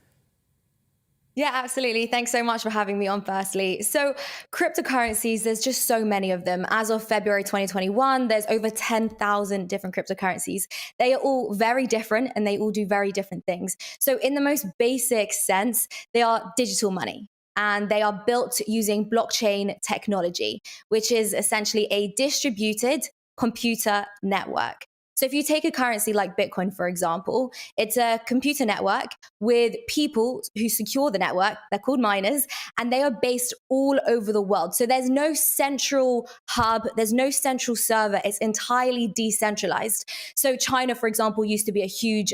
Yeah, absolutely. Thanks so much for having me on, firstly. So cryptocurrencies, there's just so many of them. As of February 2021, there's over 10,000 different cryptocurrencies. They are all very different and they all do very different things. So in the most basic sense, they are digital money. And they are built using blockchain technology, which is essentially a distributed computer network. So if you take a currency like Bitcoin, for example, it's a computer network with people who secure the network. They're called miners, and they are based all over the world. So there's no central hub. There's no central server. It's entirely decentralized. So China, for example, used to be a huge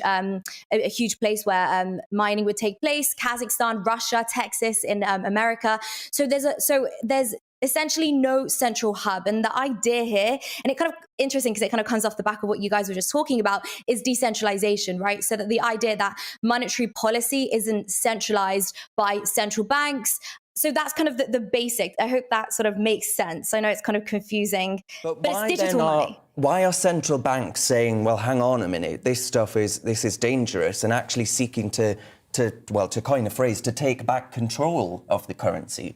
place where mining would take place. Kazakhstan, Russia, Texas in America. So there's essentially no central hub. And the idea here, and it kind of interesting because it kind of comes off the back of what you guys were just talking about, is decentralization, right? So that the idea that monetary policy isn't centralized by central banks. So that's kind of the basic. I hope that sort of makes sense. I know it's kind of confusing, but it's digital money. Why are central banks saying, well, hang on a minute, this is dangerous, and actually seeking to coin a phrase, to take back control of the currency?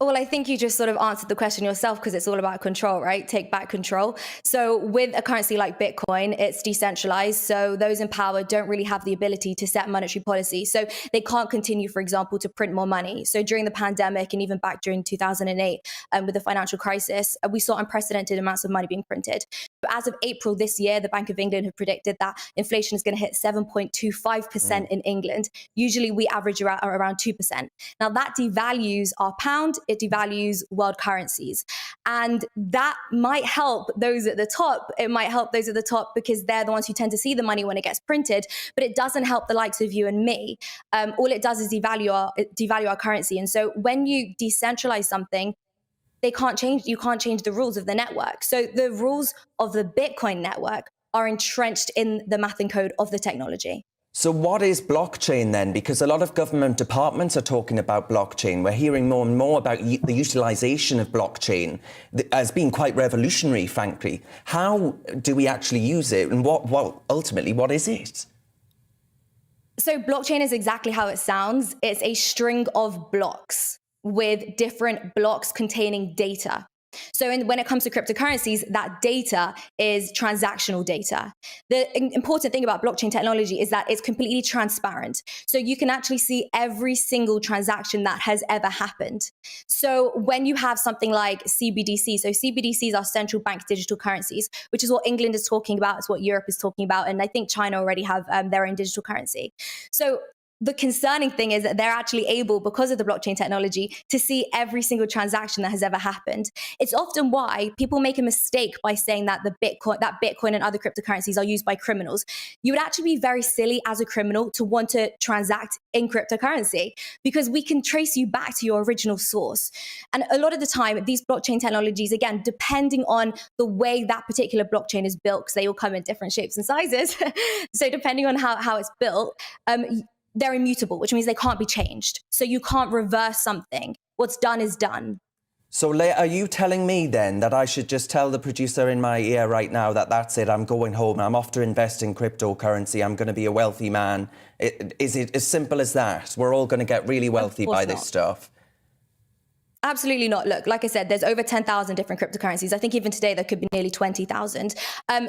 Well, I think you just sort of answered the question yourself, because it's all about control, right? Take back control. So with a currency like Bitcoin, it's decentralized. So those in power don't really have the ability to set monetary policy. So they can't continue, for example, to print more money. So during the pandemic and even back during 2008 with the financial crisis, we saw unprecedented amounts of money being printed. But as of April this year, the Bank of England had predicted that inflation is going to hit 7.25% in England. Usually we average around 2%. Now that devalues our pound. It devalues world currencies. And that might help those at the top. It might help those at the top because they're the ones who tend to see the money when it gets printed, but it doesn't help the likes of you and me. All it does is devalue our currency. And so when you decentralize something, you can't change the rules of the network. So the rules of the Bitcoin network are entrenched in the math and code of the technology. So what is blockchain then? Because a lot of government departments are talking about blockchain. We're hearing more and more about the utilization of blockchain as being quite revolutionary, frankly. How do we actually use it? And ultimately, what is it? So blockchain is exactly how it sounds. It's a string of blocks with different blocks containing data. So when it comes to cryptocurrencies, that data is transactional data. The important thing about blockchain technology is that it's completely transparent. So you can actually see every single transaction that has ever happened. So when you have something like CBDC, so CBDCs are central bank digital currencies, which is what England is talking about, it's what Europe is talking about, and I think China already have their own digital currency. So the concerning thing is that they're actually able, because of the blockchain technology, to see every single transaction that has ever happened. It's often why people make a mistake by saying that Bitcoin and other cryptocurrencies are used by criminals. You would actually be very silly as a criminal to want to transact in cryptocurrency, because we can trace you back to your original source. And a lot of the time, these blockchain technologies, again, depending on the way that particular blockchain is built, because they all come in different shapes and sizes. So depending on how it's built, they're immutable, which means they can't be changed. So you can't reverse something. What's done is done. So, Leah, are you telling me then that I should just tell the producer in my ear right now that that's it, I'm going home, I'm off to invest in cryptocurrency, I'm going to be a wealthy man? Is it as simple as that? We're all going to get really wealthy by this stuff? Absolutely not. Look, like I said, there's over 10,000 different cryptocurrencies. I think even today there could be nearly 20,000.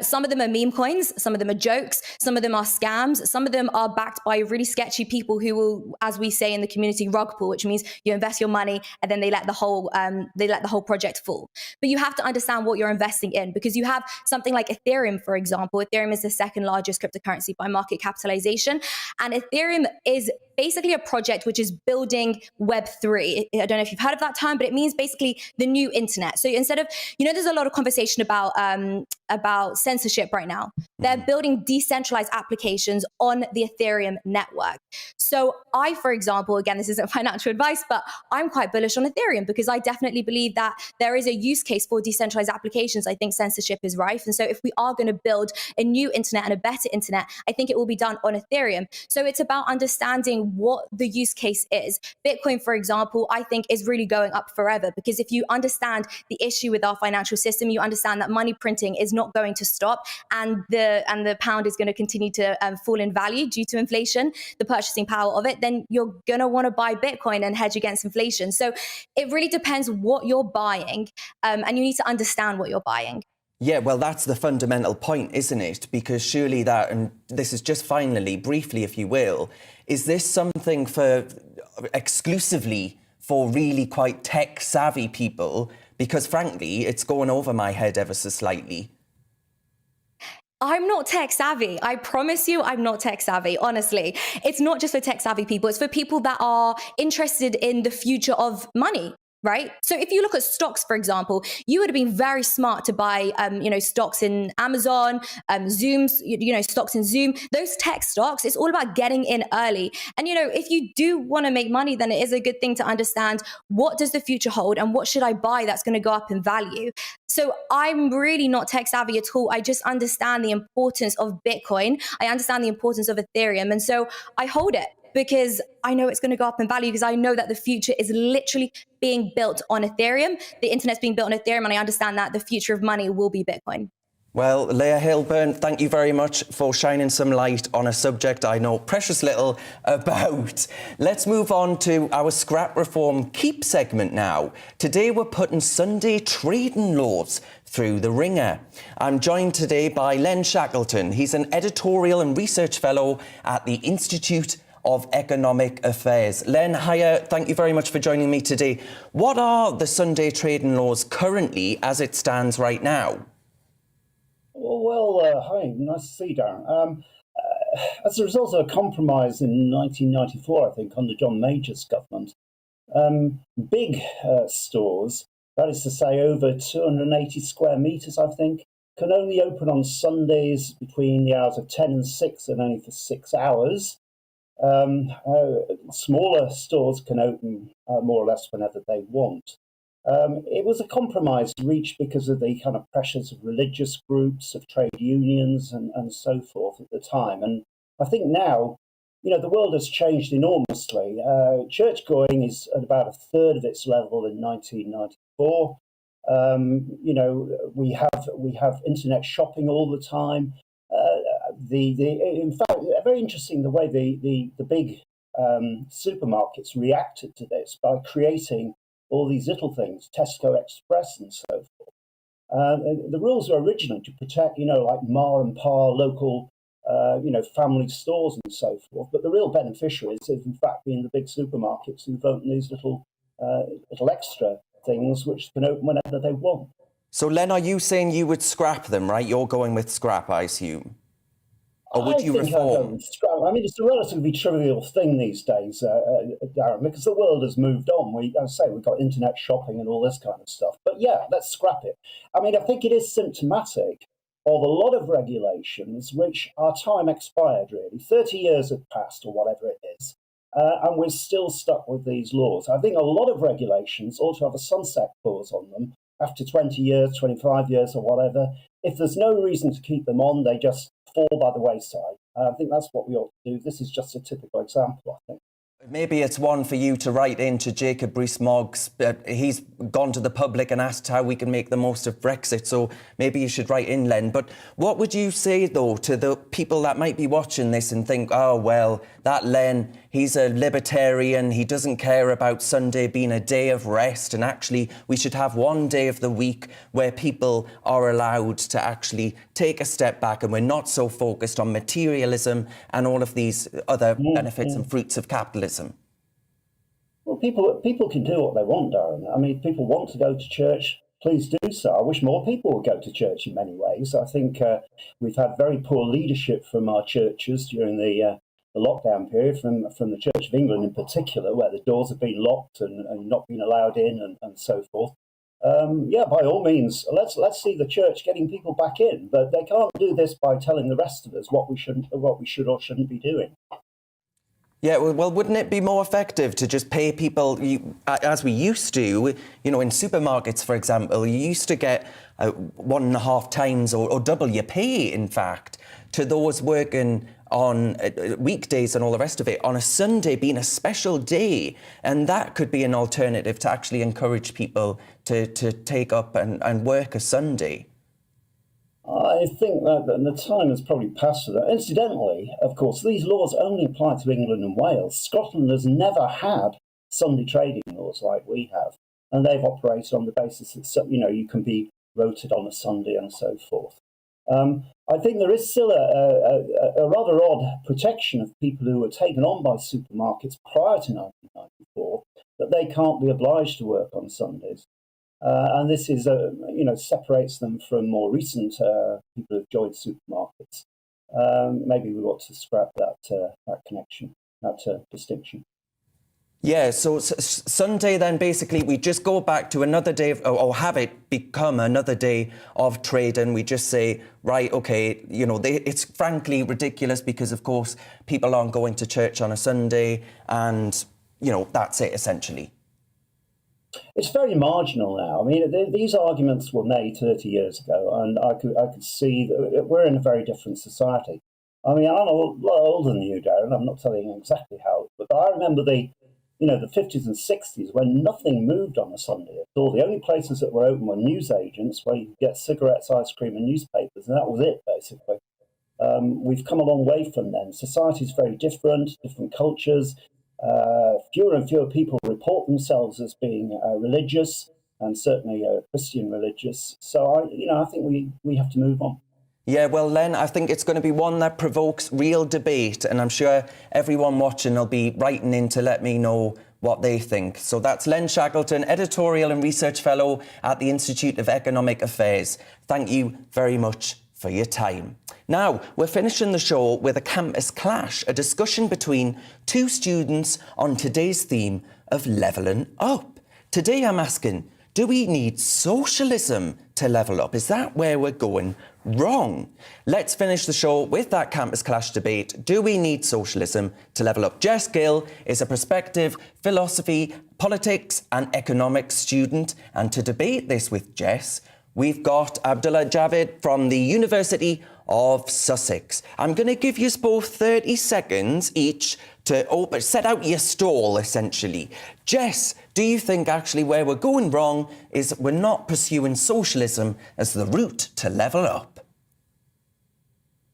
Some of them are meme coins, some of them are jokes, some of them are scams, some of them are backed by really sketchy people who will, as we say in the community, rug pull, which means you invest your money and then they let the whole project fall. But you have to understand what you're investing in, because you have something like Ethereum, for example. Ethereum is the second largest cryptocurrency by market capitalization, and Ethereum is basically a project which is building Web3. I don't know if you've heard of that term, but it means basically the new internet. So instead of, there's a lot of conversation about censorship right now. They're building decentralized applications on the Ethereum network. So I, for example, again, this isn't financial advice, but I'm quite bullish on Ethereum because I definitely believe that there is a use case for decentralized applications. I think censorship is rife. And so if we are going to build a new internet and a better internet, I think it will be done on Ethereum. So it's about understanding what the use case is. Bitcoin, for example, I think is really going up forever, because if you understand the issue with our financial system, you understand that money printing is not going to stop, and the pound is going to continue to fall in value due to inflation, the purchasing power of it, then you're going to want to buy Bitcoin and hedge against inflation. So it really depends what you're buying, and you need to understand what you're buying. Yeah, well, that's the fundamental point, isn't it? Because surely that, and this is just finally, briefly, if you will, is this something for exclusively for really quite tech-savvy people? Because frankly, it's going over my head ever so slightly. I'm not tech savvy. I promise you, I'm not tech savvy, honestly. It's not just for tech savvy people. It's for people that are interested in the future of money. Right? So if you look at stocks, for example, you would have been very smart to buy, stocks in Amazon, Zoom's, stocks in Zoom, those tech stocks. It's all about getting in early. And, if you do want to make money, then it is a good thing to understand what does the future hold and what should I buy that's going to go up in value. So I'm really not tech savvy at all. I just understand the importance of Bitcoin. I understand the importance of Ethereum. And so I hold it, because I know it's going to go up in value, because I know that the future is literally being built on Ethereum. The internet's being built on Ethereum, and I understand that the future of money will be Bitcoin. Well, Leah Hilburn, thank you very much for shining some light on a subject I know precious little about. Let's move on to our Scrap Reform Keep segment now. Today we're putting Sunday trading laws through the ringer. I'm joined today by Len Shackleton. He's an editorial and research fellow at the Institute of Economic Affairs. Len, hiya, thank you very much for joining me today. What are the Sunday trading laws currently as it stands right now? Well, hi, nice to see you, Darren. As a result of a compromise in 1994, I think, under John Major's government, big stores, that is to say over 280 square metres, I think, can only open on Sundays between the hours of 10 and 6 and only for 6 hours. Smaller stores can open more or less whenever they want. It was a compromise reached because of the kind of pressures of religious groups, of trade unions and so forth at the time. And I think now, the world has changed enormously. Church-going is at about a third of its level in 1994. We have internet shopping all the time. In fact, very interesting the way the big supermarkets reacted to this by creating all these little things, Tesco Express and so forth. The rules were originally to protect, like Ma and Pa local, family stores and so forth. But the real beneficiaries have in fact been the big supermarkets who've opened these little extra things which can open whenever they want. So, Len, are you saying you would scrap them, right? You're going with scrap, I assume. Or would you reform? I mean, it's a relatively trivial thing these days, Darren, because the world has moved on. We've got internet shopping and all this kind of stuff. But yeah, let's scrap it. I mean, I think it is symptomatic of a lot of regulations which are time expired, really. 30 years have passed or whatever it is, and we're still stuck with these laws. I think a lot of regulations ought to have a sunset clause on them after 20 years, 25 years or whatever. If there's no reason to keep them on, they just fall by the wayside. I think that's what we ought to do. This is just a typical example, I think. Maybe it's one for you to write into Jacob Rees-Mogg. He's gone to the public and asked how we can make the most of Brexit, so maybe you should write in, Len. But what would you say, though, to the people that might be watching this and think, oh, well, that Len, he's a libertarian, he doesn't care about Sunday being a day of rest, and actually we should have one day of the week where people are allowed to actually take a step back and we're not so focused on materialism and all of these other benefits and fruits of capitalism? Well, people can do what they want, Darren. I mean, if people want to go to church, please do so. I wish more people would go to church in many ways. I think we've had very poor leadership from our churches during the lockdown period, from the Church of England in particular, where the doors have been locked and not been allowed in and so forth. Yeah, by all means, let's see the church getting people back in, but they can't do this by telling the rest of us what we should or shouldn't be doing. Yeah, well, wouldn't it be more effective to just pay people, as we used to, in supermarkets, for example, you used to get 1.5 times or double your pay, in fact, to those working on weekdays and all the rest of it, on a Sunday being a special day. And that could be an alternative to actually encourage people to take up and work a Sunday. I think that the time has probably passed for that. Incidentally, of course, these laws only apply to England and Wales. Scotland has never had Sunday trading laws like we have, and they've operated on the basis that you can be rotated on a Sunday and so forth. I think there is still a rather odd protection of people who were taken on by supermarkets prior to 1994, that they can't be obliged to work on Sundays. And this is, separates them from more recent people who've joined supermarkets. Maybe we ought to scrap that connection, that distinction. Yeah, so Sunday then basically we just go back to another day or have it become another day of trade, and we just say, right, okay, it's frankly ridiculous because, of course, people aren't going to church on a Sunday and, that's it essentially. It's very marginal now. I mean, these arguments were made 30 years ago, and I could see that we're in a very different society. I mean, I'm a lot older than you, Darren. I'm not telling you exactly how, but I remember the 50s and 60s when nothing moved on a Sunday at all. The only places that were open were newsagents where you could get cigarettes, ice cream, and newspapers, and that was it, basically. We've come a long way from then. Society's very different cultures. Fewer and fewer people report themselves as being religious, and certainly Christian religious. So I think we have to move on. Yeah, well, Len, I think it's going to be one that provokes real debate, and I'm sure everyone watching will be writing in to let me know what they think. So that's Len Shackleton, Editorial and Research Fellow at the Institute of Economic Affairs. Thank you very much for your time. Now, we're finishing the show with a campus clash, a discussion between two students on today's theme of levelling up. Today I'm asking, do we need socialism to level up? Is that where we're going wrong? Let's finish the show with that campus clash debate. Do we need socialism to level up? Jess Gill is a prospective philosophy, politics and economics student. And to debate this with Jess, we've got Abdullah Javid from the University of Sussex. I'm going to give you both 30 seconds each to set out your stall, essentially. Jess, do you think actually where we're going wrong is we're not pursuing socialism as the route to level up?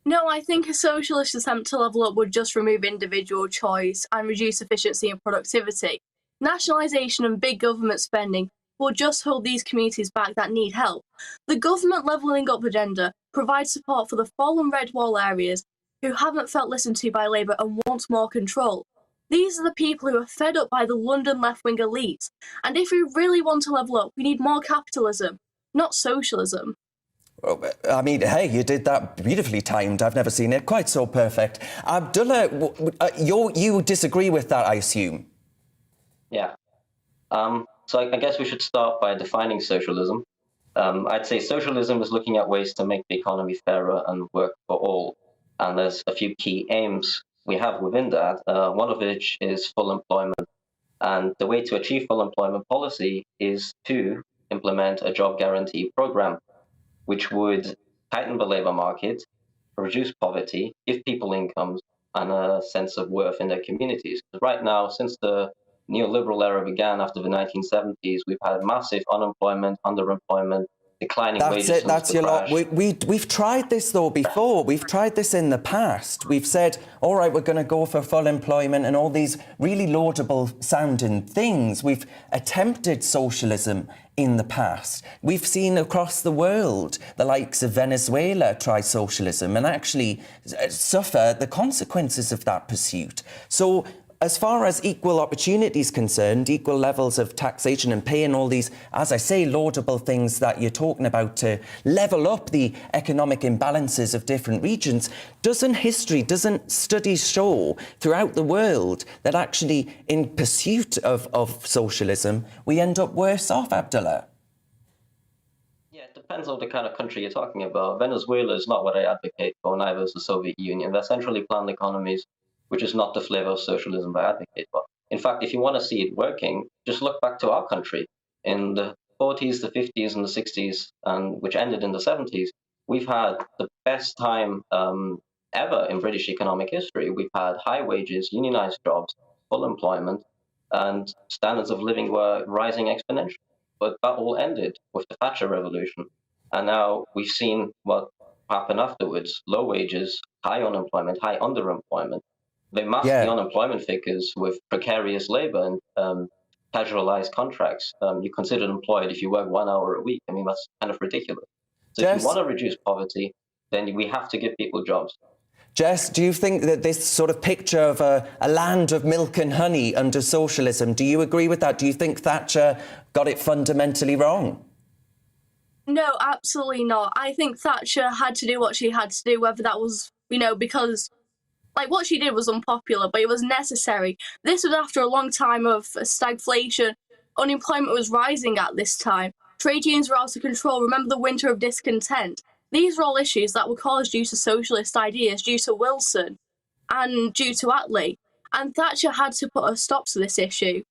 No, I think a socialist attempt to level up would just remove individual choice and reduce efficiency and productivity. Nationalisation and big government spending will just hold these communities back that need help. The government levelling up agenda provides support for the fallen red wall areas who haven't felt listened to by Labour and want more control. These are the people who are fed up by the London left-wing elites. And if we really want to level up, we need more capitalism, not socialism. I mean, hey, you did that beautifully timed. I've never seen it quite so perfect. Abdullah, you disagree with that, I assume? Yeah. So I guess we should start by defining socialism. I'd say socialism is looking at ways to make the economy fairer and work for all. And there's a few key aims we have within that, one of which is full employment. And the way to achieve full employment policy is to implement a job guarantee program, which would tighten the labor market, reduce poverty, give people incomes and a sense of worth in their communities. Right now, since the neoliberal era began after the 1970s, we've had massive unemployment, underemployment, declining wages. That's your lot. We've tried this, though, before. We've tried this in the past. We've said, all right, we're going to go for full employment and all these really laudable sounding things. We've attempted socialism in the past. We've seen across the world the likes of Venezuela try socialism and actually suffer the consequences of that pursuit. So as far as equal opportunity is concerned, equal levels of taxation and pay and all these, as I say, laudable things that you're talking about to level up the economic imbalances of different regions, doesn't studies show throughout the world that actually in pursuit of socialism, we end up worse off, Abdullah? Yeah, it depends on the kind of country you're talking about. Venezuela is not what I advocate for, neither is the Soviet Union. They're centrally planned economies, which is not the flavor of socialism I advocate for. In fact, if you want to see it working, just look back to our country. In the 40s, the 50s, and the 60s, and which ended in the 70s, we've had the best time ever in British economic history. We've had high wages, unionized jobs, full employment, and standards of living were rising exponentially. But that all ended with the Thatcher Revolution. And now we've seen what happened afterwards: low wages, high unemployment, high underemployment. They mask the unemployment figures with precarious labor and casualized contracts. You're considered employed if you work 1 hour a week. I mean, that's kind of ridiculous. So if you want to reduce poverty, then we have to give people jobs. Jess, do you think that this sort of picture of a land of milk and honey under socialism, do you agree with that? Do you think Thatcher got it fundamentally wrong? No, absolutely not. I think Thatcher had to do what she had to do, whether that was, because what she did was unpopular, but it was necessary. This was after a long time of stagflation. Unemployment was rising at this time. Trade unions were out of control. Remember the winter of discontent. These were all issues that were caused due to socialist ideas, due to Wilson and due to Attlee. And Thatcher had to put a stop to this issue.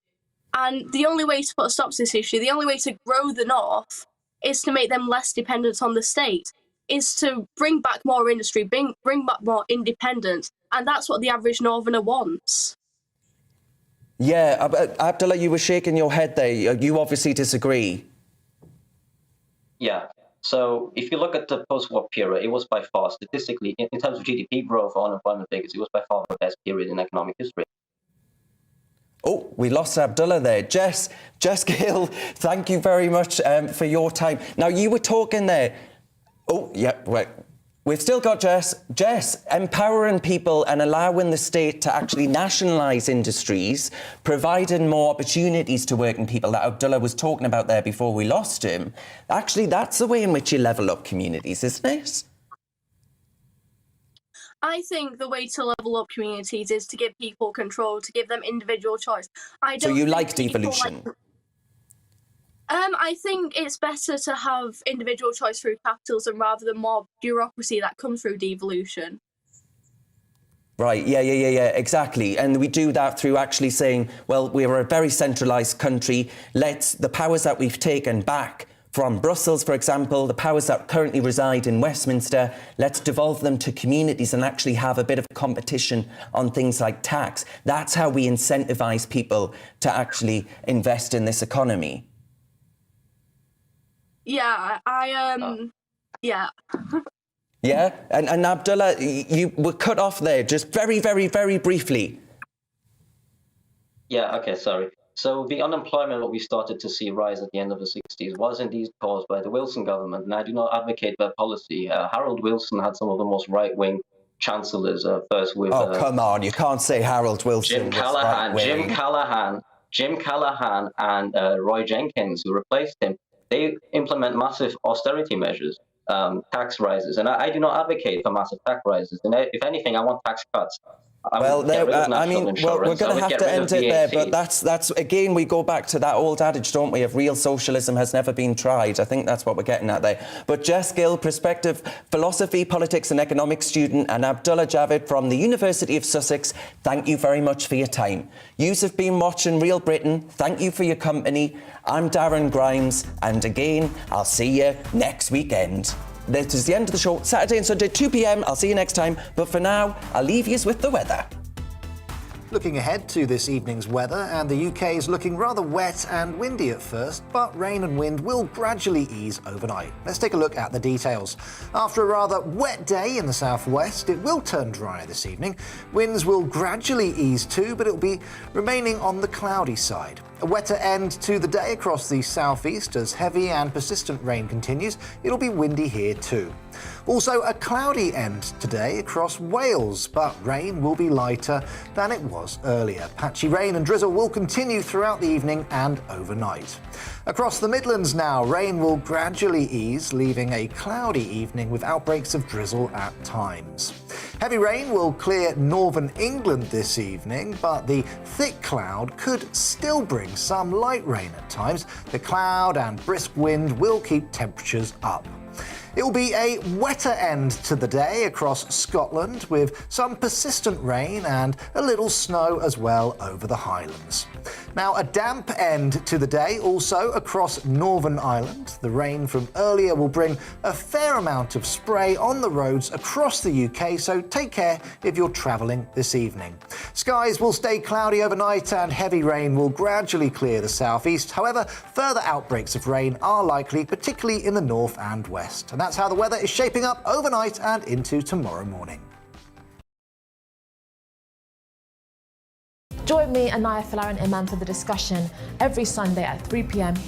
And the only way to put a stop to this issue, the only way to grow the North, is to make them less dependent on the state, is to bring back more industry, bring back more independence. And that's what the average Northerner wants. Yeah, Abdullah, you were shaking your head there. You obviously disagree. Yeah. So if you look at the post-war period, it was by far, statistically, in terms of GDP growth or unemployment figures, it was by far the best period in economic history. Oh, we lost Abdullah there. Jess Gill, thank you very much for your time. Now, you were talking there. Oh, yeah, wait. We've still got Jess. Jess, empowering people and allowing the state to actually nationalise industries, providing more opportunities to working people that Abdullah was talking about there before we lost him. Actually, that's the way in which you level up communities, isn't it? I think the way to level up communities is to give people control, to give them individual choice. So you like devolution? I think it's better to have individual choice through capitalism rather than more bureaucracy that comes through devolution. Right, yeah, exactly. And we do that through actually saying, well, we're a very centralised country. Let's, the powers that we've taken back from Brussels, for example, the powers that currently reside in Westminster, let's devolve them to communities and actually have a bit of competition on things like tax. That's how we incentivise people to actually invest in this economy. Yeah, yeah. Yeah, and Abdullah, you were cut off there, just very, very, very briefly. Yeah, okay, sorry. So the unemployment that we started to see rise at the end of the 60s was indeed caused by the Wilson government, and I do not advocate their policy. Harold Wilson had some of the most right-wing chancellors, first with... Oh, come on, you can't say Harold Wilson Jim Callaghan and Roy Jenkins, who replaced him. They implement massive austerity measures. tax rises. And I do not advocate for massive tax rises. And if anything, I want tax cuts. Well, we're going to have to end it there, but that's again, we go back to that old adage, don't we, of real socialism has never been tried. I think that's what we're getting at there. But Jess Gill, prospective philosophy, politics and economics student, and Abdullah Javid from the University of Sussex, thank you very much for your time. Yous have been watching Real Britain. Thank you for your company. I'm Darren Grimes, and again, I'll see you next weekend. This is the end of the show. Saturday and Sunday, 2 p.m. I'll see you next time. But for now, I'll leave you with the weather. Looking ahead to this evening's weather, and the UK is looking rather wet and windy at first, but rain and wind will gradually ease overnight. Let's take a look at the details. After a rather wet day in the southwest, it will turn drier this evening. Winds will gradually ease too, but it will be remaining on the cloudy side. A wetter end to the day across the southeast as heavy and persistent rain continues. It'll be windy here too. Also, a cloudy end today across Wales, but rain will be lighter than it was earlier. Patchy rain and drizzle will continue throughout the evening and overnight. Across the Midlands now, rain will gradually ease, leaving a cloudy evening with outbreaks of drizzle at times. Heavy rain will clear northern England this evening, but the thick cloud could still bring some light rain at times. The cloud and brisk wind will keep temperatures up. It will be a wetter end to the day across Scotland, with some persistent rain and a little snow as well over the Highlands. Now, a damp end to the day also across Northern Ireland. The rain from earlier will bring a fair amount of spray on the roads across the UK, so take care if you're travelling this evening. Skies will stay cloudy overnight and heavy rain will gradually clear the southeast. However, further outbreaks of rain are likely, particularly in the north and west. And that's how the weather is shaping up overnight and into tomorrow morning. Join me, Anaya Falarin Iman, for the discussion every Sunday at 3 p.m. here.